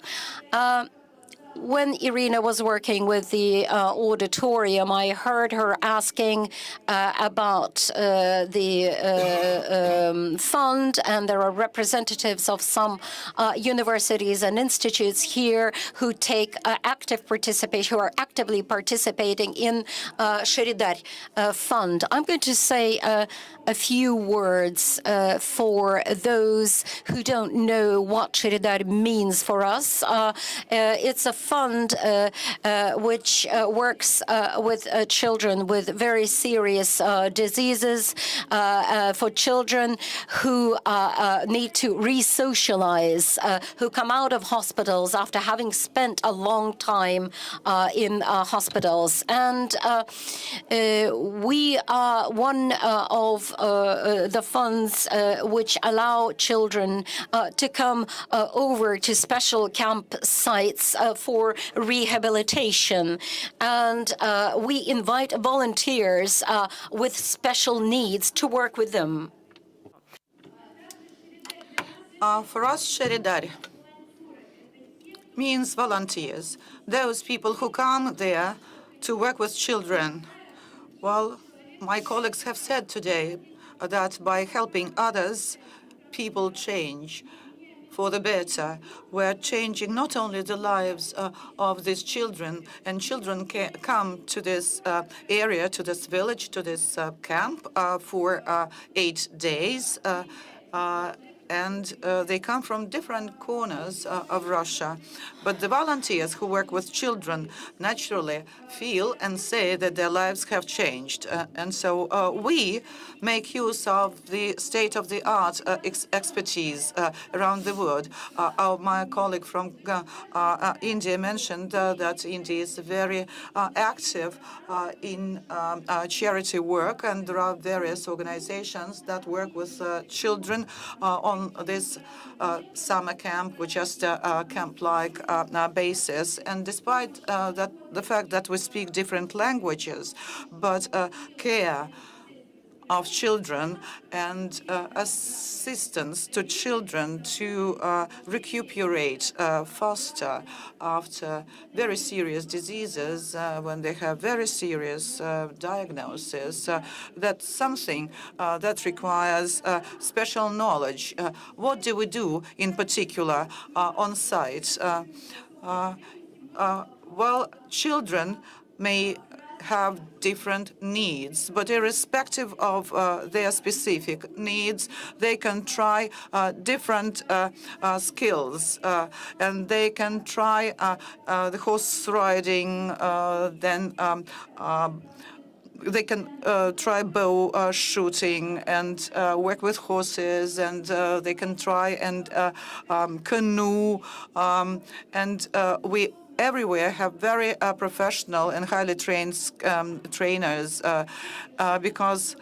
when Irina was working with the auditorium, I heard her asking about the fund, and there are representatives of some universities and institutes here who take active participation, who are actively participating in Sheridar fund. I'm going to say a few words for those who don't know what Sheridar means for us. It's a fund which works with children with very serious diseases, for children who need to re-socialize, who come out of hospitals after having spent a long time in hospitals. And we are one of the funds which allow children to come over to special camp sites for rehabilitation. And we invite volunteers with special needs to work with them. For us, Sheridar means volunteers, those people who come there to work with children. Well, my colleagues have said today that by helping others, people change for the better. We're changing not only the lives of these children, and children can come to this area, to this village, to this camp for 8 days. And they come from different corners of Russia. But the volunteers who work with children naturally feel and say that their lives have changed. And so we make use of the state-of-the-art expertise around the world. My colleague from India mentioned that India is very active in charity work, and there are various organizations that work with children on this summer camp, with just a camp-like basis. And despite the fact that we speak different languages, but care of children and assistance to children to recuperate faster after very serious diseases, when they have very serious diagnosis. That's something that requires special knowledge. What do we do in particular on site? Well, children may have different needs, but irrespective of their specific needs, they can try different skills, and they can try the horse riding, then they can try bow shooting and work with horses, and they can try and canoe, and we everywhere have very professional and highly trained trainers, because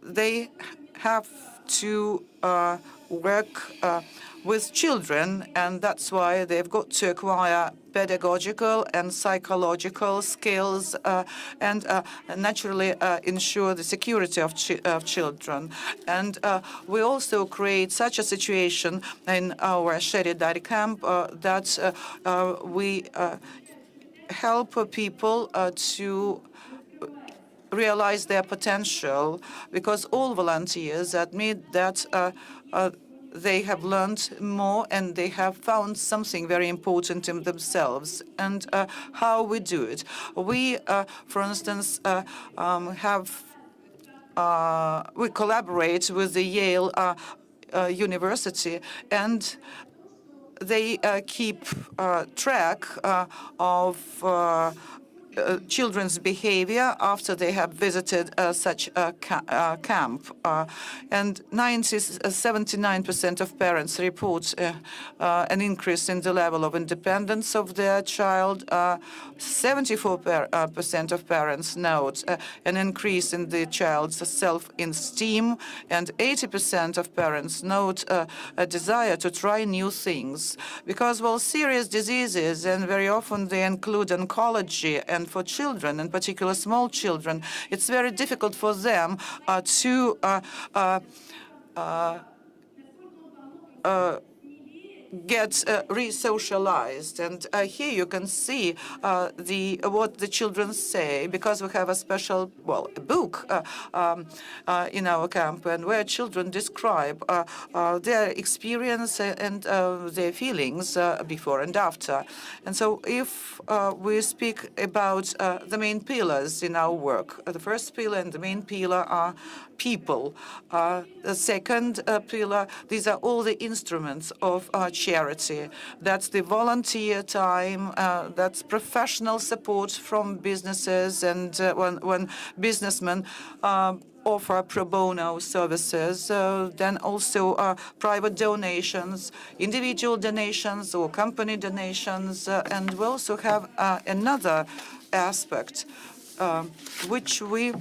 they have to work with children, and that's why they've got to acquire pedagogical and psychological skills, and naturally ensure the security of children. And we also create such a situation in our Sheridar camp that we help people to realize their potential, because all volunteers admit that they have learned more and they have found something very important in themselves. And how we do it? We, for instance, we collaborate with the Yale University, and they keep track of children's behavior after they have visited such a camp. And 79% of parents report an increase in the level of independence of their child. 74% of parents note an increase in the child's self-esteem, and 80% of parents note a desire to try new things. Because, well, serious diseases, and very often they include oncology, and for children, in particular small children, it's very difficult for them to get re-socialized. And here you can see what the children say, because we have a special, a book in our camp, and where children describe their experience and their feelings before and after. And so if we speak about the main pillars in our work, the first pillar and the main pillar are people. The second pillar, these are all the instruments of charity. That's the volunteer time, that's professional support from businesses, and when businessmen offer pro bono services, then also private donations, individual donations or company donations, and we also have another aspect which we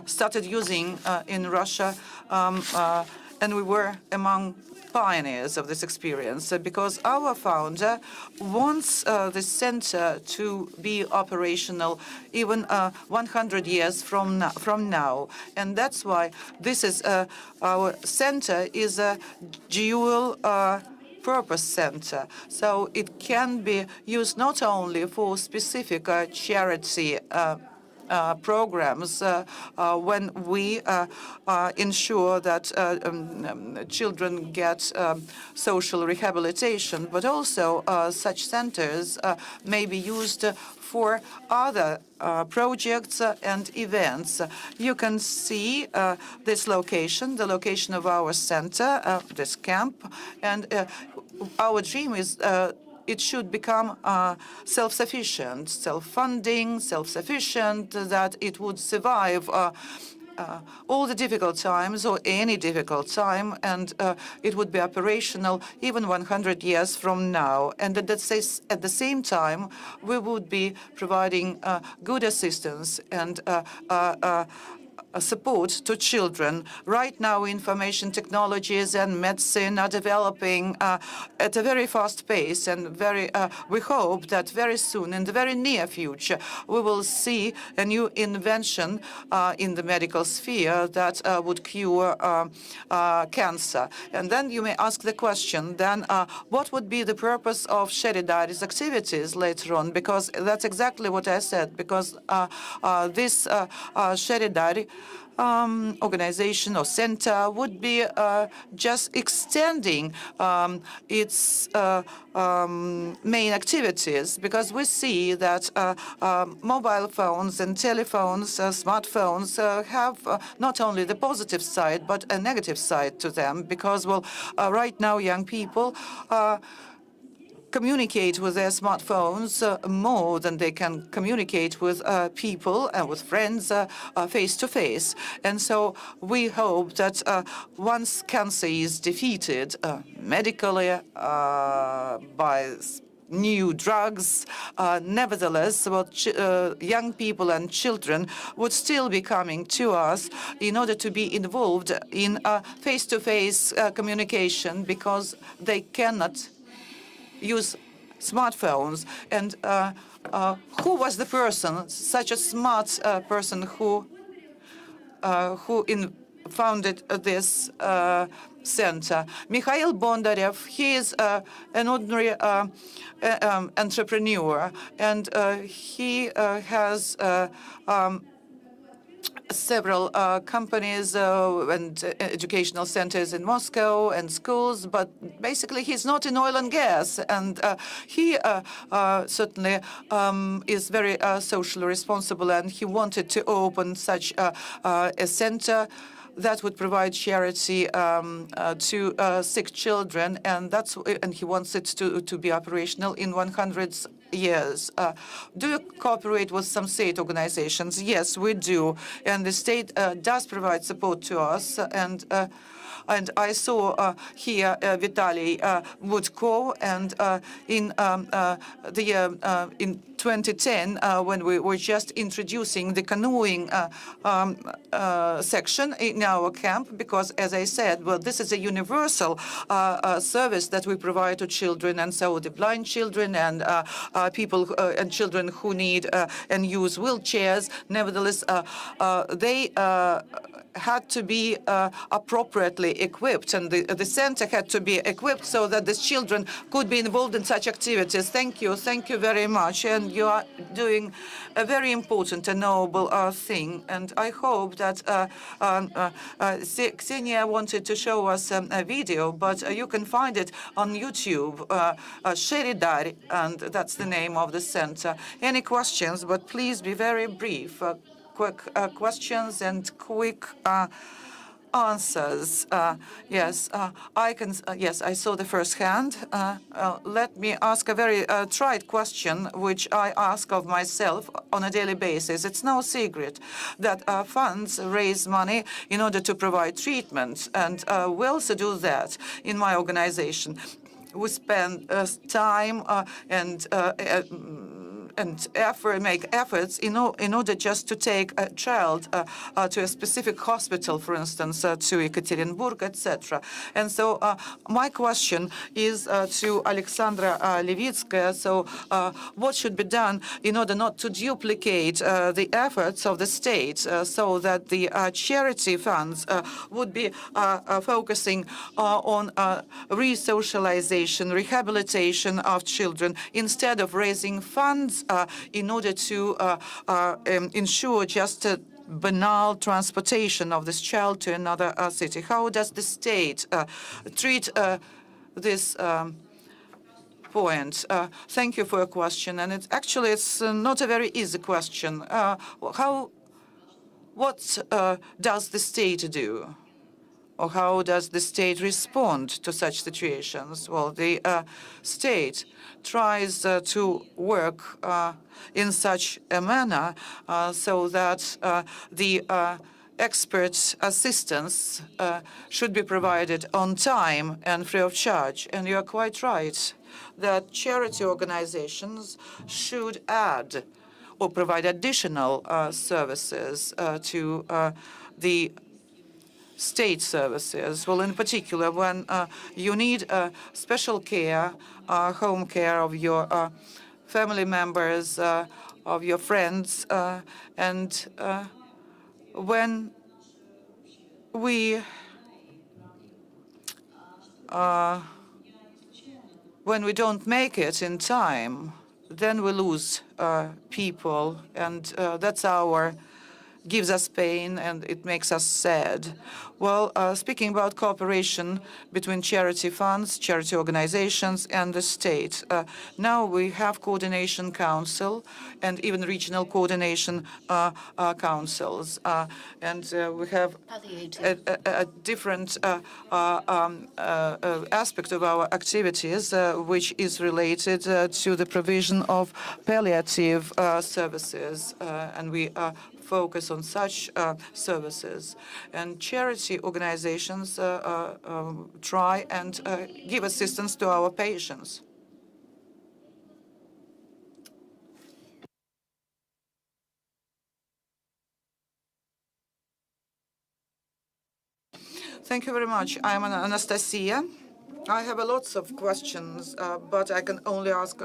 started using in Russia, and we were among pioneers of this experience, because our founder wants the center to be operational even 100 years from now. And that's why this is our center is a dual purpose center. So it can be used not only for specific charity programs when we ensure that children get social rehabilitation, but also such centers may be used for other projects and events. You can see this location, the location of our center, this camp, and our dream is it should become self-sufficient, self-funding, self-sufficient, that it would survive all the difficult times or any difficult time, and it would be operational even 100 years from now. And at the same time, we would be providing good assistance and support to children. Right now, information technologies and medicine are developing at a very fast pace, and we hope that very soon, in the very near future, we will see a new invention in the medical sphere that would cure cancer. And then you may ask the question, then what would be the purpose of Sheri Diary's activities later on? Because that's exactly what I said, because this Sheri Diary organization or center would be just extending its main activities, because we see that mobile phones and telephones, smartphones have not only the positive side but a negative side to them, because right now young people communicate with their smartphones more than they can communicate with people and with friends face to face. And so we hope that once cancer is defeated medically by new drugs, nevertheless, young people and children would still be coming to us in order to be involved in face-to-face communication, because they cannot use smartphones. And who was the person, such a smart person, who founded this center? Mikhail Bondarev. He is an ordinary entrepreneur, and he has several companies and educational centers in Moscow and schools, but basically he's not in oil and gas. And he certainly is very socially responsible, and he wanted to open such a center that would provide charity to sick children, and he wants it to be operational in 100 years. Do you cooperate with some state organizations? Yes, we do, and the state does provide support to us. And I saw here Vitaly Budko, and in 2010, when we were just introducing the canoeing section in our camp, because, as I said, well, this is a universal service that we provide to children, and so the blind children and people and children who need and use wheelchairs, nevertheless, they had to be appropriately equipped, and the center had to be equipped so that these children could be involved in such activities. Thank you very much, and you are doing a very important and noble thing. And I hope that Ksenia wanted to show us a video, but you can find it on YouTube, Sheridar, and that's the name of the center. Any questions? But please be very brief. Quick questions and quick answers. Yes, I can. Yes, I saw the first hand. Let me ask a very trite question, which I ask of myself on a daily basis. It's no secret that funds raise money in order to provide treatment, and we also do that in my organization. We spend time and make efforts in order just to take a child to a specific hospital, for instance, to Ekaterinburg, etc. And so my question is to Alexandra Levitskaya. So what should be done in order not to duplicate the efforts of the state, so that the charity funds would be focusing on re-socialization, rehabilitation of children, instead of raising funds in order to ensure just a banal transportation of this child to another city? How does the state treat this point? Thank you for your question, and it's not a very easy question. What does the state do? Or how does the state respond to such situations? Well, the state tries to work in such a manner so that the expert assistance should be provided on time and free of charge. And you are quite right that charity organizations should add or provide additional services to the state services. Well, in particular, when you need special care, home care of your family members, of your friends, and when we don't make it in time, then we lose people, and that's gives us pain, and it makes us sad. Well, speaking about cooperation between charity funds, charity organizations, and the state, now we have coordination council and even regional coordination councils, and we have a different aspect of our activities, which is related to the provision of palliative services, and we focus on such services. And charity organizations try and give assistance to our patients. Thank you very much. I'm Anastasia. I have lots of questions, but I can only ask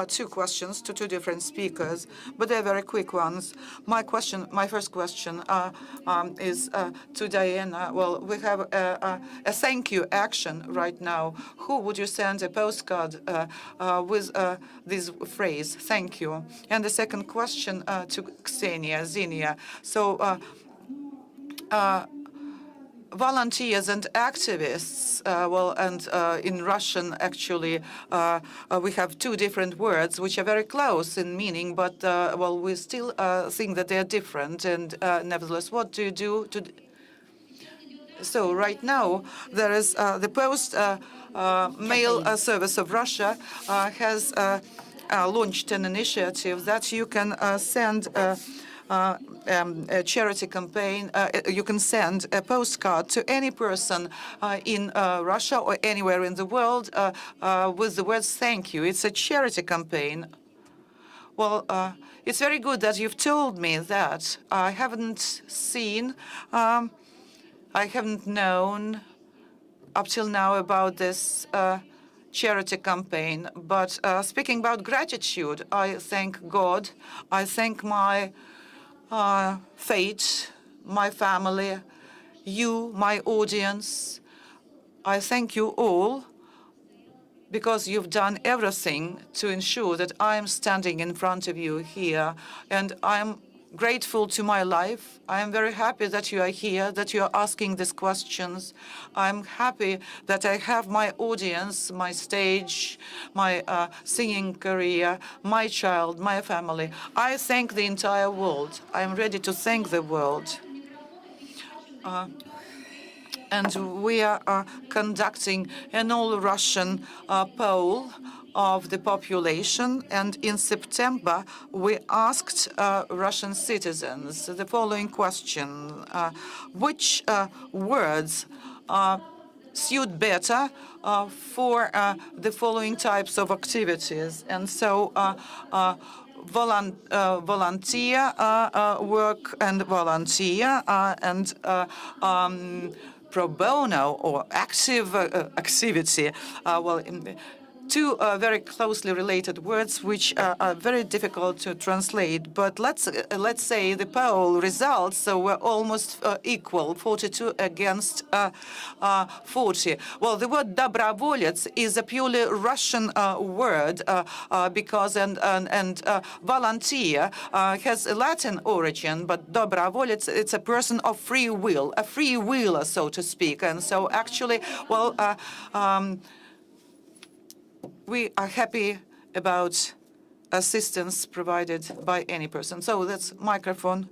two questions to two different speakers, but they're very quick ones. My first question is to Diana. Well, we have a thank you action right now. Who would you send a postcard with this phrase, thank you? And the second question to Ksenia. So, volunteers and activists, in Russian, actually, we have two different words which are very close in meaning, but, we still think that they are different. And nevertheless, what do you do to... So right now, there is the Post-Mail Service of Russia has launched an initiative that you can send a charity campaign. You can send a postcard to any person in Russia or anywhere in the world with the words "thank you." It's a charity campaign. Well, it's very good that you've told me that. I haven't seen, I haven't known up till now about this charity campaign. But speaking about gratitude, I thank God. I thank my fate, my family, you, my audience. I thank you all because you've done everything to ensure that I am standing in front of you here. And I'm grateful to my life. I am very happy that you are here, that you are asking these questions. I'm happy that I have my audience, my stage, my singing career, my child, my family. I thank the entire world. I am ready to thank the world. And we are conducting an all-Russian poll of the population. And in September, we asked Russian citizens the following question: which words suit better for the following types of activities? And so volunteer work and volunteer and pro bono or active activity. Two very closely related words which are very difficult to translate. But let's say the poll results were almost equal, 42 against 40. Well, the word "доброволец" is a purely Russian word because volunteer has a Latin origin, but доброволец, it's a person of free will, a free wheeler, so to speak. And so actually, well, we are happy about assistance provided by any person. So that's microphone.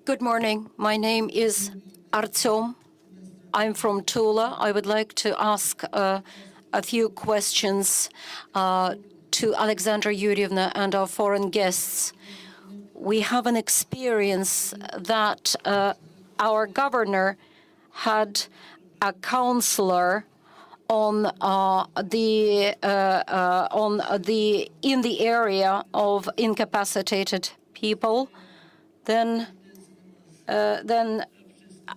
Good morning. My name is Artyom. I'm from Tula. I would like to ask a few questions to Alexandra Yurievna and our foreign guests. We have an experience that our governor had a counselor in the area of incapacitated people. Then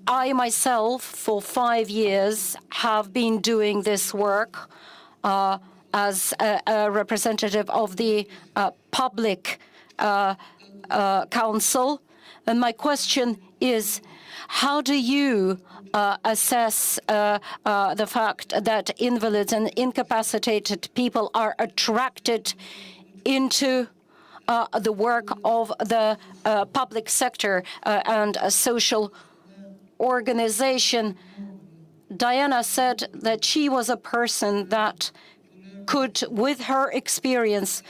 I myself, for 5 years, have been doing this work as a representative of the public council. And my question is, how do you assess the fact that invalids and incapacitated people are attracted into the work of the public sector and a social organization? Diana said that she was a person that could, with her experience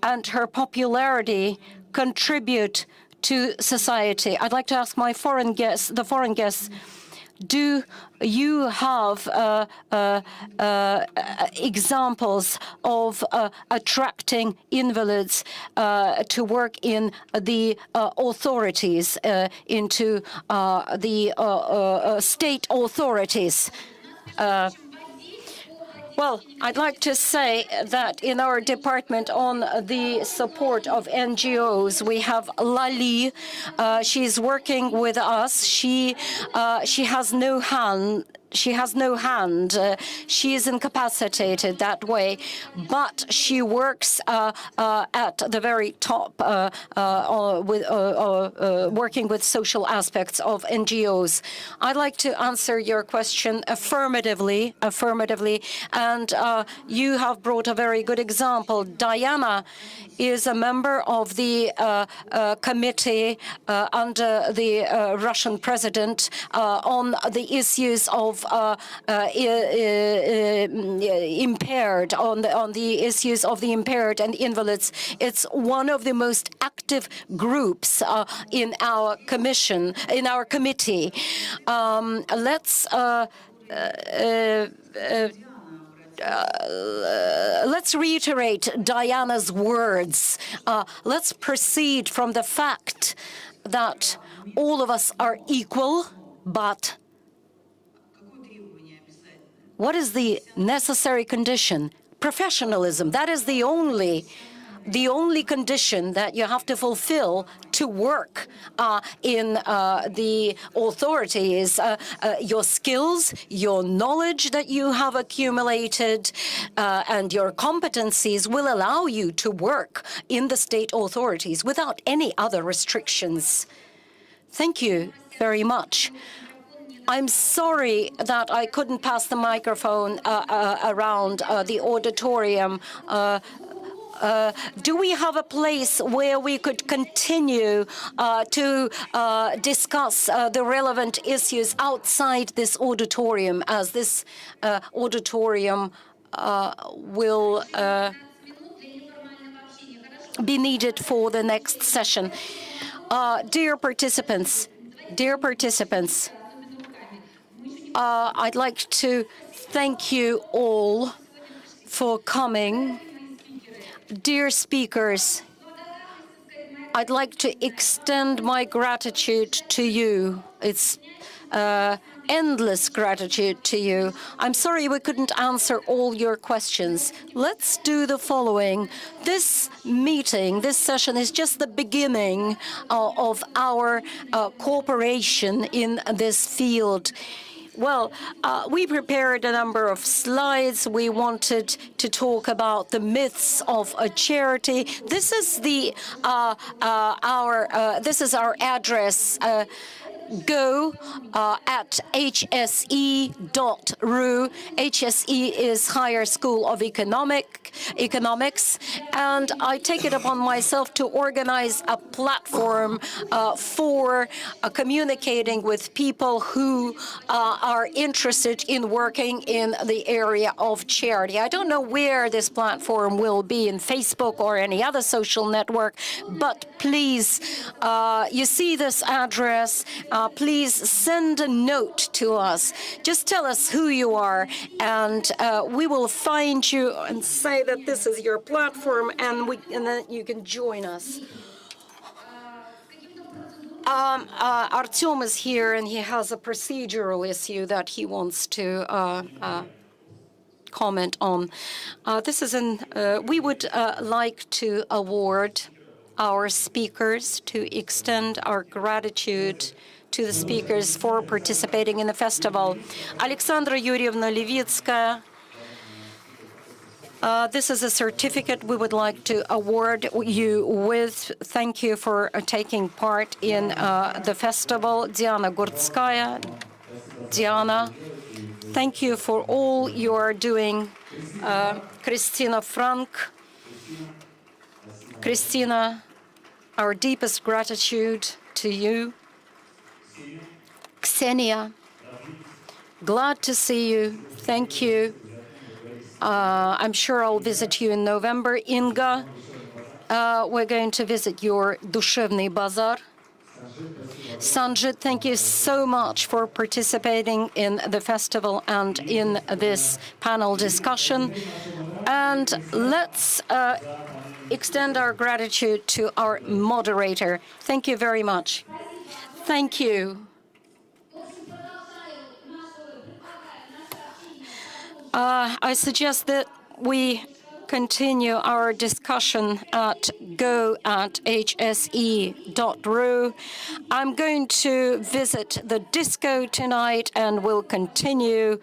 and her popularity, contribute to society. I'd like to ask the foreign guests, do you have examples of attracting invalids to work in the authorities, into the state authorities? Well, I'd like to say that in our department on the support of NGOs, we have Lali. She's working with us. She has no hand. She has no hand. She is incapacitated that way, but she works at the very top, working with social aspects of NGOs. I'd like to answer your question affirmatively, and you have brought a very good example. Diana is a member of the committee under the Russian president on the issues of impaired, on the issues of the impaired and invalids. It's one of the most active groups in our commission, in our committee. Let's reiterate Diana's words. Let's proceed from the fact that all of us are equal, but what is the necessary condition? professionalism. That is the only condition that you have to fulfill to work in the authorities. Your skills, your knowledge that you have accumulated, and your competencies will allow you to work in the state authorities without any other restrictions. Thank you very much. I'm sorry that I couldn't pass the microphone around the auditorium. Do we have a place where we could continue to discuss the relevant issues outside this auditorium, as this auditorium will be needed for the next session? Dear participants, I'd like to thank you all for coming. Dear speakers, I'd like to extend my gratitude to you. It's endless gratitude to you. I'm sorry we couldn't answer all your questions. Let's do the following. This meeting, this session is just the beginning of our cooperation in this field. Well, we prepared a number of slides. We wanted to talk about the myths of a charity. This is our address. Go at hse.ru. HSE is Higher School of Economics, and I take it upon myself to organize a platform for communicating with people who are interested in working in the area of charity. I don't know where this platform will be, in Facebook or any other social network, but please, you see this address, please send a note to us. Just tell us who you are, and we will find you and say that this is your platform, and then you can join us. Artyom is here, and he has a procedural issue that he wants to comment on. We would like to award our speakers, to extend our gratitude to the speakers for participating in the festival. Alexandra Yurievna Levitskaya, this is a certificate we would like to award you with. Thank you for taking part in the festival. Diana Gurtskaya, Diana, thank you for all you are doing. Christina Frank, Christina, our deepest gratitude to you. Ksenia, glad to see you. Thank you. I'm sure I'll visit you in November. Inga, we're going to visit your Dushevny Bazar. Sanjit, thank you so much for participating in the festival and in this panel discussion. And let's extend our gratitude to our moderator. Thank you very much. Thank you. I suggest that we continue our discussion at go@hse.ru. I'm going to visit the disco tonight, and we'll continue